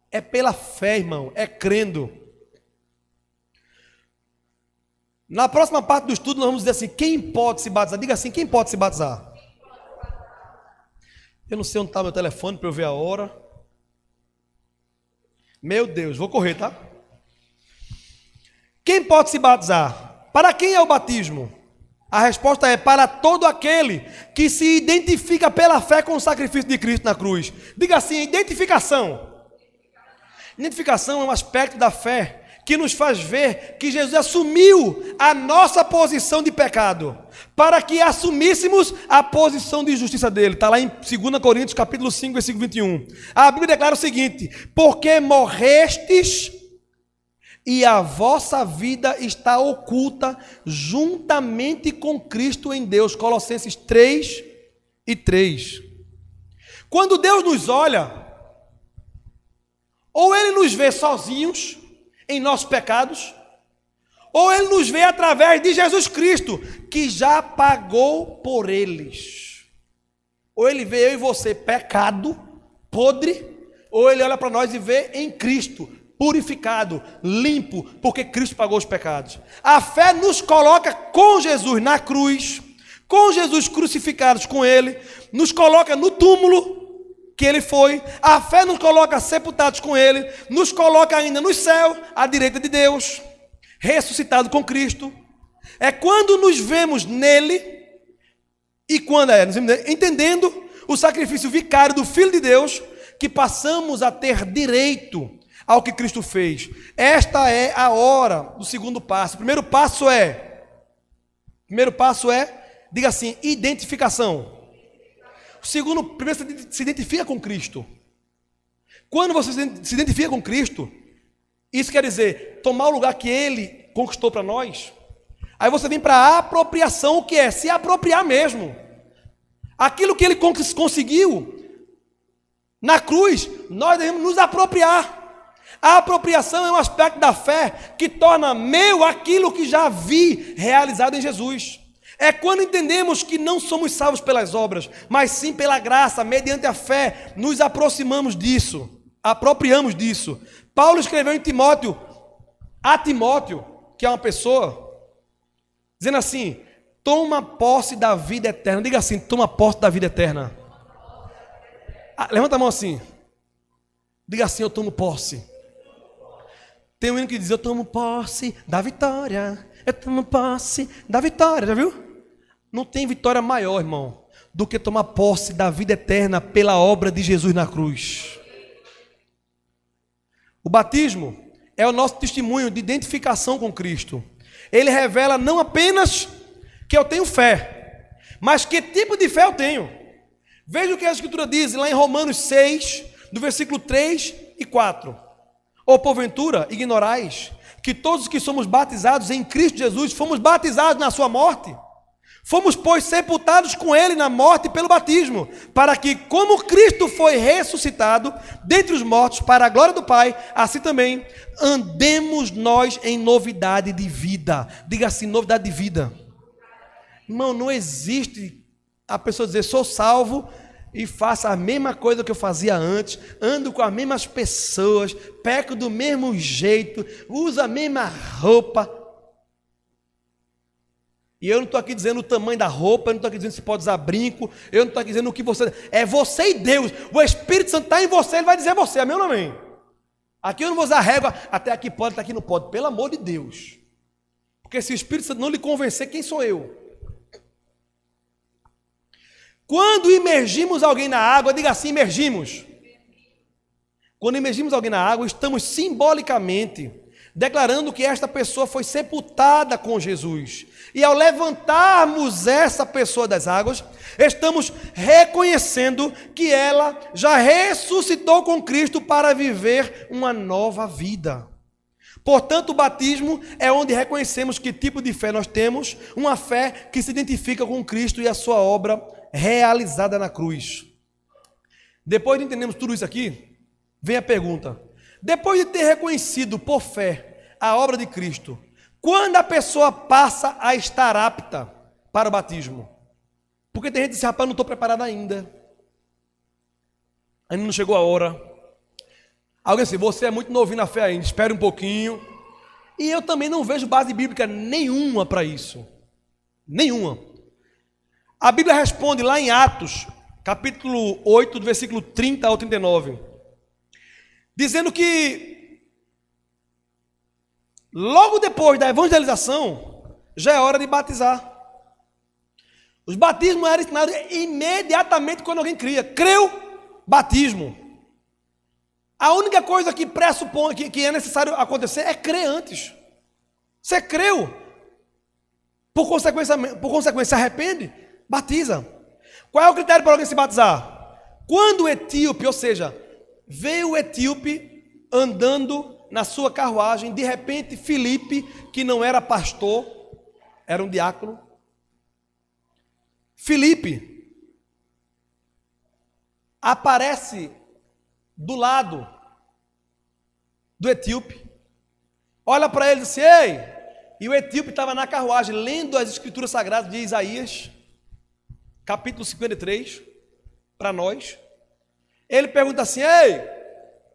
É pela fé, irmão, é crendo. Na próxima parte do estudo nós vamos dizer assim, quem pode se batizar? Diga assim, quem pode se batizar? Eu não sei onde está meu telefone para eu ver a hora. Meu Deus, vou correr, tá? Quem pode se batizar? Para quem é o batismo? A resposta é para todo aquele que se identifica pela fé com o sacrifício de Cristo na cruz. Diga assim, identificação. Identificação é um aspecto da fé que nos faz ver que Jesus assumiu a nossa posição de pecado, para que assumíssemos a posição de justiça dele. Está lá em 2 Coríntios capítulo 5, versículo 21. A Bíblia declara o seguinte, porque morrestes e a vossa vida está oculta juntamente com Cristo em Deus. Colossenses 3 e 3. Quando Deus nos olha Ou Ele nos vê sozinhos, em nossos pecados, ou Ele nos vê através de Jesus Cristo, que já pagou por eles. Ou Ele vê eu e você pecado, podre, ou Ele olha para nós e vê em Cristo, purificado, limpo, porque Cristo pagou os pecados. A fé nos coloca com Jesus na cruz, com Jesus crucificados com Ele, nos coloca no túmulo que Ele foi, a fé nos coloca sepultados com Ele, nos coloca ainda no céu, à direita de Deus, ressuscitado com Cristo. É quando nos vemos nele, e quando entendendo o sacrifício vicário do Filho de Deus, que passamos a ter direito ao que Cristo fez. Esta é a hora do segundo passo. O primeiro passo é, diga assim, identificação. O segundo, primeiro você se identifica com Cristo. Quando você se identifica com Cristo, isso quer dizer tomar o lugar que Ele conquistou para nós. Aí você vem para a apropriação, o que é? Se apropriar mesmo. Aquilo que Ele conseguiu na cruz, nós devemos nos apropriar. A apropriação é um aspecto da fé que torna meu aquilo que já vi realizado em Jesus. É quando entendemos que não somos salvos pelas obras, mas sim pela graça, mediante a fé, nos aproximamos disso, apropriamos disso. Paulo escreveu em Timóteo, a Timóteo, que é uma pessoa, dizendo assim: toma posse da vida eterna. Diga assim: toma posse da vida eterna. Levanta a mão assim. Diga assim: eu tomo posse. Tem um hino que diz: eu tomo posse da vitória. Eu tomo posse da vitória. Já viu? Não tem vitória maior, irmão, do que tomar posse da vida eterna pela obra de Jesus na cruz. O batismo é o nosso testemunho de identificação com Cristo. Ele revela não apenas que eu tenho fé, mas que tipo de fé eu tenho. Veja o que a Escritura diz lá em Romanos 6, do versículo 3 e 4. Ou porventura ignorais que todos os que somos batizados em Cristo Jesus fomos batizados na sua morte? Fomos, pois, sepultados com Ele na morte pelo batismo, para que, como Cristo foi ressuscitado dentre os mortos para a glória do Pai, assim também andemos nós em novidade de vida. Diga assim: novidade de vida. Irmão, não existe a pessoa dizer sou salvo e faço a mesma coisa que eu fazia antes, ando com as mesmas pessoas, peco do mesmo jeito, uso a mesma roupa. E eu não estou aqui dizendo o tamanho da roupa, eu não estou aqui dizendo se pode usar brinco, eu não estou aqui dizendo o que você... É você e Deus, o Espírito Santo está em você, Ele vai dizer você, amém ou não amém? Aqui eu não vou usar régua, até aqui pode, até aqui não pode, pelo amor de Deus. Porque se o Espírito Santo não lhe convencer, quem sou eu? Quando imergimos alguém na água, diga assim: imergimos. Quando imergimos alguém na água, estamos simbolicamente declarando que esta pessoa foi sepultada com Jesus. E ao levantarmos essa pessoa das águas, estamos reconhecendo que ela já ressuscitou com Cristo para viver uma nova vida. Portanto, o batismo é onde reconhecemos que tipo de fé nós temos, uma fé que se identifica com Cristo e a sua obra realizada na cruz. Depois de entendermos tudo isso aqui, vem a pergunta: depois de ter reconhecido por fé a obra de Cristo, quando a pessoa passa a estar apta para o batismo? Porque tem gente que diz: rapaz, não estou preparado ainda não chegou a hora. Alguém assim: você é muito novinho na fé ainda, espere um pouquinho. E eu também não vejo base bíblica nenhuma para isso, nenhuma. A Bíblia responde lá em Atos, capítulo 8, do versículo 30 ao 39, dizendo que logo depois da evangelização, já é hora de batizar. Os batismos eram ensinados imediatamente quando alguém cria. Creu, batismo. A única coisa que pressupõe, que é necessário acontecer, é crer antes. Você creu, por consequência se arrepende, batiza. Qual é o critério para alguém se batizar? Quando o etíope, ou seja, veio o etíope andando na sua carruagem, de repente Filipe, que não era pastor, era um diácono, Filipe aparece do lado do etíope. Olha para ele e diz assim: ei! E o etíope estava na carruagem, lendo as escrituras sagradas de Isaías, capítulo 53, para nós. Ele pergunta assim: ei,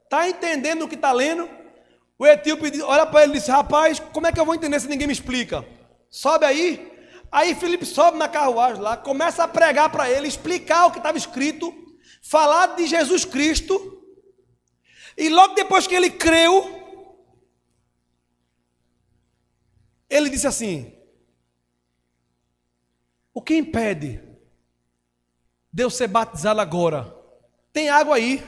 está entendendo o que está lendo? O etíope olha para ele e diz: rapaz, como é que eu vou entender se ninguém me explica? Sobe aí. Aí Filipe sobe na carruagem lá, começa a pregar para ele, explicar o que estava escrito, falar de Jesus Cristo. E logo depois que ele creu, ele disse assim: o que impede de eu ser batizado agora? Tem água aí.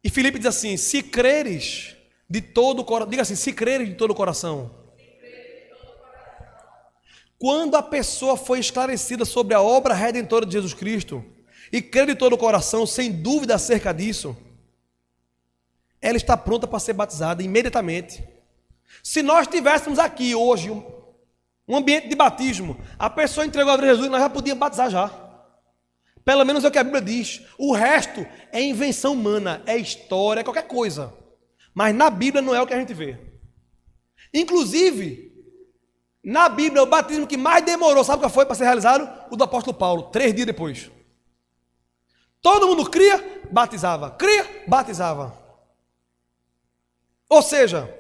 E Filipe diz assim: se creres de todo o coração, diga assim, se creres de todo o coração. Quando a pessoa foi esclarecida sobre a obra redentora de Jesus Cristo, e crê de todo o coração, sem dúvida acerca disso, ela está pronta para ser batizada imediatamente. Se nós tivéssemos aqui hoje um ambiente de batismo, a pessoa entregou a vida a Jesus, nós já podíamos batizar já. Pelo menos é o que a Bíblia diz. O resto é invenção humana, é história, é qualquer coisa. Mas na Bíblia não é o que a gente vê. Inclusive, na Bíblia, o batismo que mais demorou, sabe qual foi para ser realizado? O do apóstolo Paulo, 3 dias depois. Todo mundo cria, batizava. Cria, batizava. Ou seja,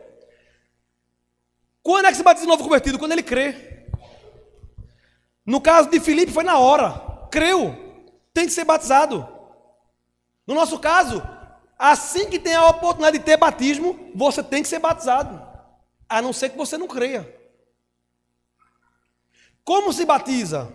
quando é que se batiza o novo convertido? Quando ele crê. No caso de Filipe foi na hora. Creu. Tem que ser batizado. No nosso caso, assim que tem a oportunidade de ter batismo, você tem que ser batizado. A não ser que você não creia. Como se batiza?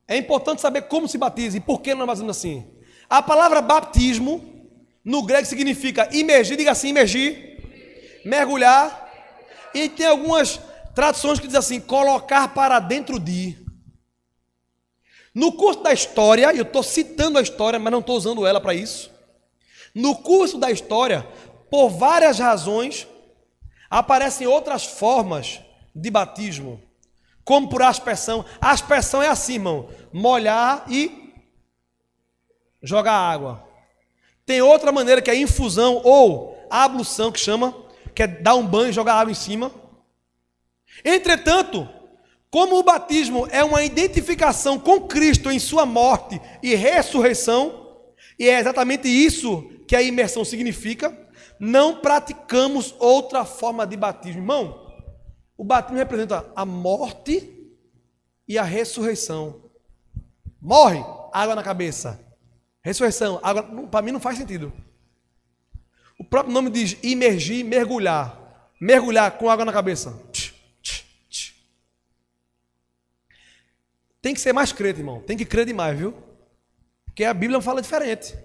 É importante saber como se batiza e por que nós batizamos assim. A palavra batismo, no grego, significa imergir, diga assim, imergir, mergulhar. E tem algumas traduções que dizem assim, colocar para dentro de. No curso da história, eu estou citando a história, mas não estou usando ela para isso. No curso da história, por várias razões, aparecem outras formas de batismo, como por aspersão. A aspersão é assim, irmão, molhar e jogar água. Tem outra maneira que é infusão ou ablução, que chama, que é dar um banho e jogar água em cima. Entretanto, como o batismo é uma identificação com Cristo em sua morte e ressurreição, e é exatamente isso que a imersão significa, não praticamos outra forma de batismo. Irmão, o batismo representa a morte e a ressurreição. Morre, água na cabeça. Ressurreição, água, para mim não faz sentido. O próprio nome diz imergir, mergulhar. Mergulhar com água na cabeça. Tem que ser mais crente, irmão. Tem que crer demais, viu? Porque a Bíblia fala diferente.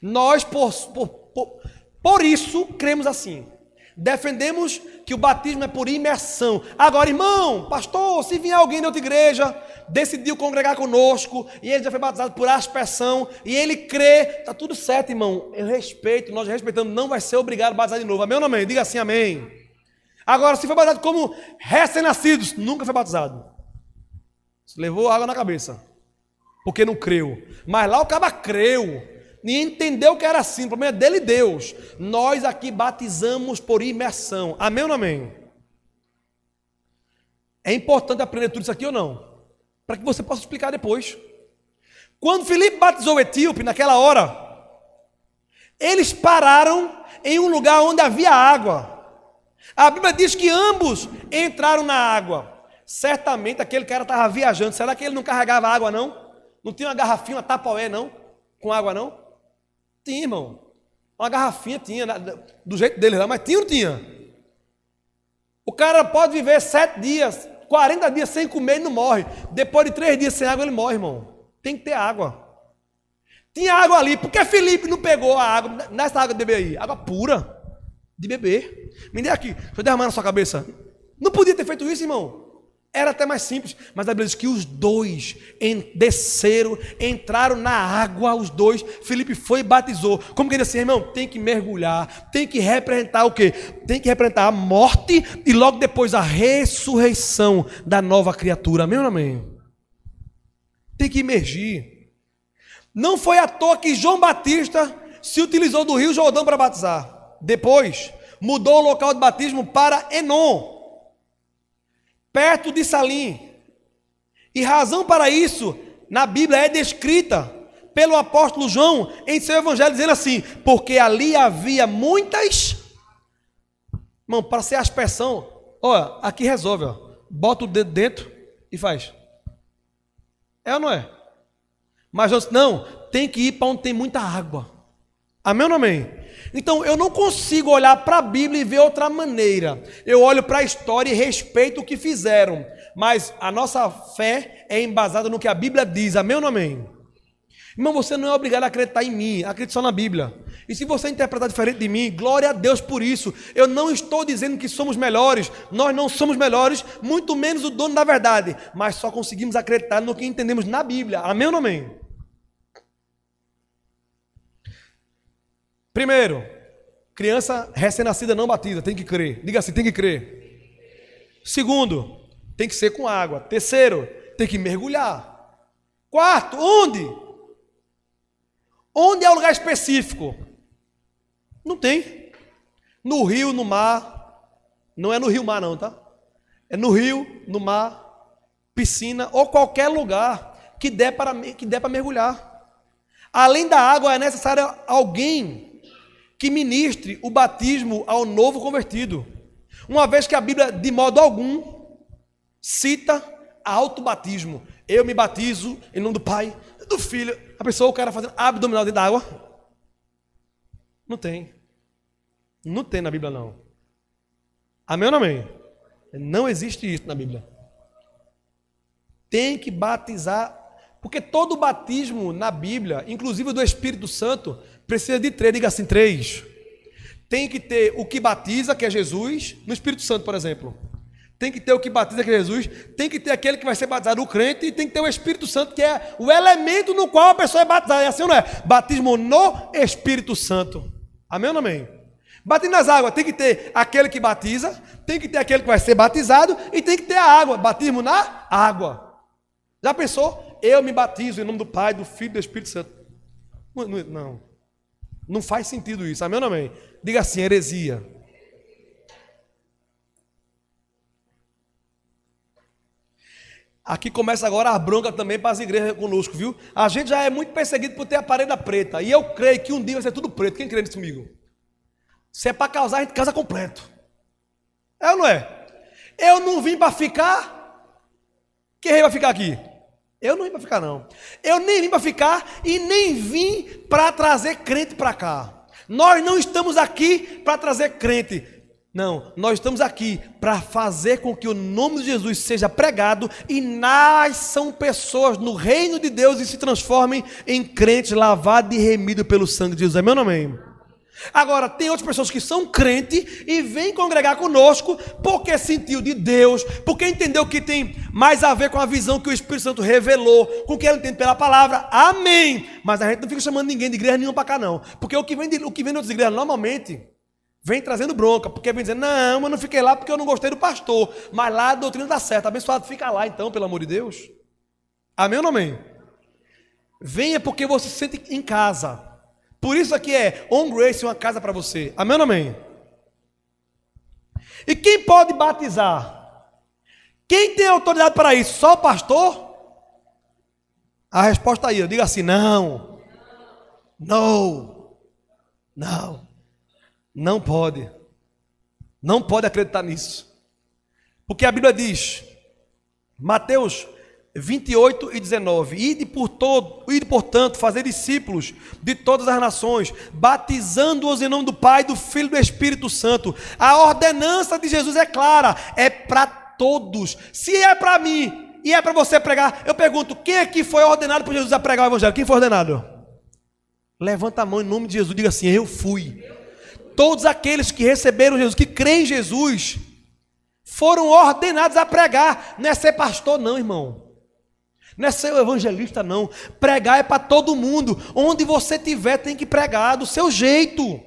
Nós, por isso, cremos assim. Defendemos que o batismo é por imersão. Agora, irmão, pastor, se vier alguém de outra igreja, decidiu congregar conosco, e ele já foi batizado por aspersão, e ele crê, está tudo certo, irmão. Eu respeito, nós respeitamos, não vai ser obrigado a batizar de novo. Amém ou não amém? Diga assim, amém. Agora, se foi batizado como recém-nascidos, nunca foi batizado. Levou água na cabeça, porque não creu. Mas lá o cara creu e entendeu que era assim. O problema é dele e Deus. Nós aqui batizamos por imersão. Amém ou não amém? É importante aprender tudo isso aqui ou não? Para que você possa explicar depois. Quando Filipe batizou o etíope, naquela hora, eles pararam em um lugar onde havia água. A Bíblia diz que ambos entraram na água. Certamente aquele cara estava viajando. Será que ele não carregava água, não? Não tinha uma garrafinha, uma tapaué, não? Com água, não? Tinha, irmão. Uma garrafinha tinha, do jeito dele lá, mas tinha ou não tinha? O cara pode viver 7 dias, 40 dias sem comer e não morre. Depois de 3 dias sem água, ele morre, irmão. Tem que ter água. Tinha água ali. Por que Filipe não pegou a água, nessa água de beber aí? Água pura, de beber. Me dê aqui, deixa eu derramar na sua cabeça. Não podia ter feito isso, irmão. Era até mais simples, mas a Bíblia diz que os dois desceram, entraram na água, os dois. Filipe foi e batizou. Como que ele disse, irmão? Tem que mergulhar, tem que representar o quê? Tem que representar a morte e logo depois a ressurreição da nova criatura. Amém ou não amém? Tem que imergir. Não foi à toa que João Batista se utilizou do Rio Jordão para batizar. Depois, mudou o local de batismo para Enom, perto de Salim. E razão para isso, na Bíblia é descrita pelo apóstolo João em seu evangelho, dizendo assim: porque ali havia muitas... Irmão, para ser aspersão, olha, aqui resolve, ó. Bota o dedo dentro e faz. É ou não é? Mas não, tem que ir para onde tem muita água. Amém ou não amém? Então, eu não consigo olhar para a Bíblia e ver outra maneira. Eu olho para a história e respeito o que fizeram. Mas a nossa fé é embasada no que a Bíblia diz. Amém ou não amém? Irmão, você não é obrigado a acreditar em mim. Acredite só na Bíblia. E se você interpretar diferente de mim, glória a Deus por isso. Eu não estou dizendo que somos melhores. Nós não somos melhores, muito menos o dono da verdade. Mas só conseguimos acreditar no que entendemos na Bíblia. Amém ou não amém? Primeiro, criança recém-nascida não batiza, tem que crer. Diga assim, tem que crer. Segundo, tem que ser com água. Terceiro, tem que mergulhar. Quarto, onde? Onde é o lugar específico? Não tem. No rio, no mar. Não é no rio-mar não, tá? É no rio, no mar, piscina ou qualquer lugar que der para mergulhar. Além da água, é necessário alguém que ministre o batismo ao novo convertido. Uma vez que a Bíblia, de modo algum, cita autobatismo. Eu me batizo em nome do Pai, do Filho. A pessoa, o cara fazendo abdominal dentro da água. Não tem. Não tem na Bíblia, não. Amém ou não amém? Não existe isso na Bíblia. Tem que batizar, porque todo batismo na Bíblia, inclusive do Espírito Santo, precisa de três. Diga assim, três. Tem que ter o que batiza, que é Jesus, no Espírito Santo, por exemplo. Tem que ter o que batiza, que é Jesus. Tem que ter aquele que vai ser batizado, o crente. E tem que ter o Espírito Santo, que é o elemento no qual a pessoa é batizada. É assim ou não é? Batismo no Espírito Santo. Amém ou não amém? Batismo nas águas. Tem que ter aquele que batiza. Tem que ter aquele que vai ser batizado. E tem que ter a água. Batismo na água. Já pensou? Eu me batizo em nome do Pai, do Filho e do Espírito Santo. Não. Não faz sentido isso. Amém ou não amém? Diga assim, heresia. Aqui começa agora a bronca também para as igrejas conosco, viu? A gente já é muito perseguido por ter a parede preta. E eu creio que um dia vai ser tudo preto. Quem crê nisso comigo? Se é para causar, a gente casa completo. É ou não é? Eu não vim para ficar. Quem vai ficar aqui? Eu não vim para ficar, não. Eu nem vim para ficar e nem vim para trazer crente para cá. Nós não estamos aqui para trazer crente. Não, nós estamos aqui para fazer com que o nome de Jesus seja pregado e nasçam pessoas no reino de Deus e se transformem em crentes lavados e remidos pelo sangue de Jesus. Amém ou não amém? Agora, tem outras pessoas que são crentes e vêm congregar conosco porque sentiu de Deus, porque entendeu que tem mais a ver com a visão que o Espírito Santo revelou, com o que ela entende pela palavra. Amém! Mas a gente não fica chamando ninguém de igreja nenhuma para cá, não. Porque o que vem de outras igrejas, normalmente, vem trazendo bronca, porque vem dizendo, não, eu não fiquei lá porque eu não gostei do pastor, mas lá a doutrina dá certo. Abençoado, fica lá então, pelo amor de Deus. Amém ou não amém? Venha porque você se sente em casa. Por isso aqui é On Grace, uma casa para você. Amém ou não amém? E quem pode batizar? Quem tem autoridade para isso? Só o pastor? A resposta aí, diga assim, não. Não. Não. Não pode. Não pode acreditar nisso. Porque a Bíblia diz, Mateus 28 e 19, ide, portanto, fazer discípulos de todas as nações, batizando-os em nome do Pai, do Filho e do Espírito Santo. A ordenança de Jesus é clara, é para todos. Se é para mim e é para você pregar, eu pergunto, quem aqui foi ordenado por Jesus a pregar o Evangelho? Quem foi ordenado? Levanta a mão em nome de Jesus, diga assim, eu fui. Todos aqueles que receberam Jesus, que creem em Jesus, foram ordenados a pregar. Não é ser pastor não, irmão. Não é ser evangelista não. Pregar é para todo mundo. Onde você estiver tem que pregar do seu jeito.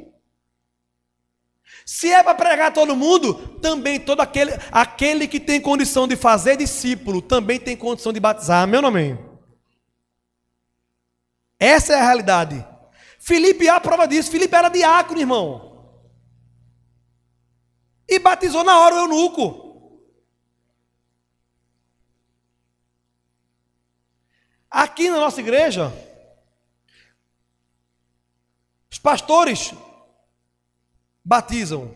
Se é para pregar a todo mundo, também todo aquele que tem condição de fazer discípulo, também tem condição de batizar. Amém ou não amém? Essa é a realidade. Filipe é a prova disso. Filipe era diácono, irmão. E batizou na hora o eunuco. Aqui na nossa igreja, os pastores batizam.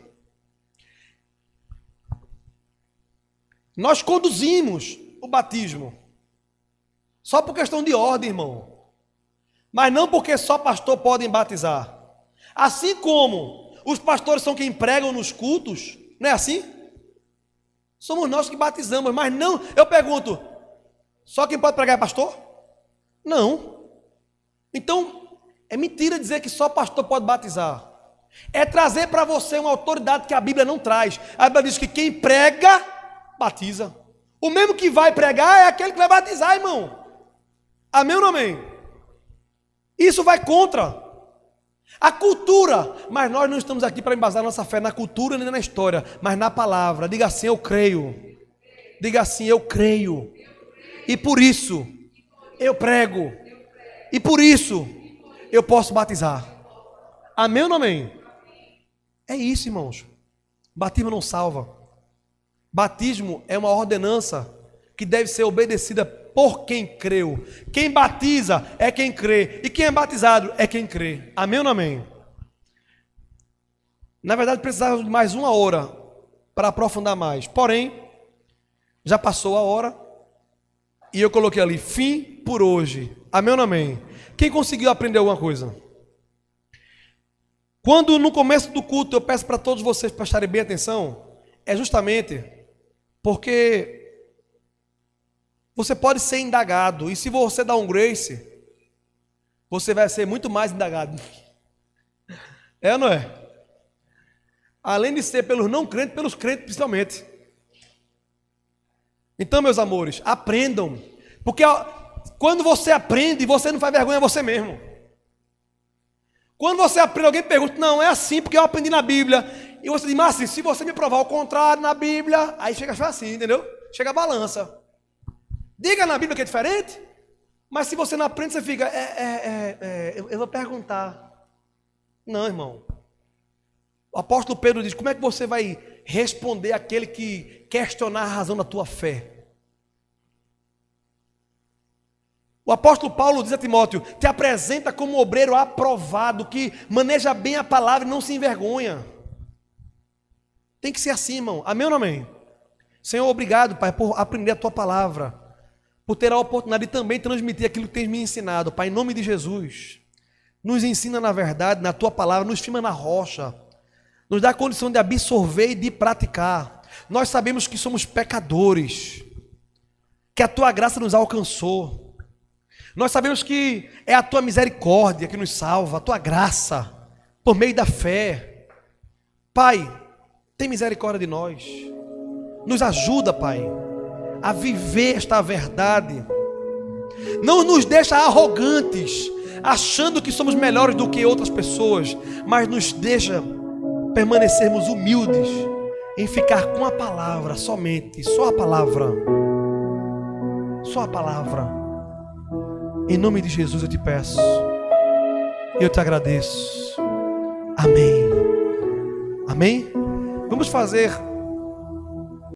Nós conduzimos o batismo. Só por questão de ordem, irmão. Mas não porque só pastor podem batizar. Assim como os pastores são quem pregam nos cultos, não é assim? Somos nós que batizamos, mas não, eu pergunto, só quem pode pregar é pastor? Não. Então, é mentira dizer que só pastor pode batizar. É trazer para você uma autoridade que a Bíblia não traz. A Bíblia diz que quem prega, batiza. O mesmo que vai pregar é aquele que vai batizar, irmão. Amém ou não amém? Isso vai contra a cultura. Mas nós não estamos aqui para embasar nossa fé na cultura nem na história, mas na palavra. Diga assim, eu creio. Diga assim, eu creio. E por isso eu prego. E por isso eu posso batizar. Amém ou não amém? É isso, irmãos. Batismo não salva. Batismo é uma ordenança que deve ser obedecida por quem creu. Quem batiza é quem crê. E quem é batizado é quem crê. Amém ou não amém? Na verdade, precisava de mais uma hora para aprofundar mais. Porém, já passou a hora. E eu coloquei ali, fim por hoje. Amém ou não amém? Quem conseguiu aprender alguma coisa? Quando no começo do culto eu peço para todos vocês prestarem bem atenção, é justamente porque você pode ser indagado, e se você dá um grace, você vai ser muito mais indagado. É ou não é? Além de ser pelos não crentes, pelos crentes principalmente. Então, meus amores, aprendam, porque quando você aprende, você não faz vergonha a você mesmo. Quando você aprende, alguém pergunta, não, é assim, porque eu aprendi na Bíblia. E você diz, mas assim, se você me provar o contrário na Bíblia, aí chega assim, entendeu? Chega a balança. Diga na Bíblia que é diferente, mas se você não aprende, você fica, eu vou perguntar. Não, irmão. O apóstolo Pedro diz, como é que você vai responder àquele que questionar a razão da tua fé? O apóstolo Paulo diz a Timóteo, te apresenta como um obreiro aprovado, que maneja bem a palavra e não se envergonha. Tem que ser assim, irmão. Amém ou não amém? Senhor, obrigado, Pai, por aprender a tua palavra, por ter a oportunidade de também transmitir aquilo que tens me ensinado. Pai, em nome de Jesus, nos ensina na verdade, na tua palavra, nos firma na rocha, nos dá a condição de absorver e de praticar. Nós sabemos que somos pecadores, que a tua graça nos alcançou. Nós sabemos que é a tua misericórdia que nos salva, a tua graça, por meio da fé. Pai, tem misericórdia de nós. Nos ajuda, Pai, a viver esta verdade. Não nos deixa arrogantes, achando que somos melhores do que outras pessoas, mas nos deixa permanecermos humildes em ficar com a palavra somente, só a palavra. Só a palavra. Em nome de Jesus eu te peço, eu te agradeço. Amém. Amém? Vamos fazer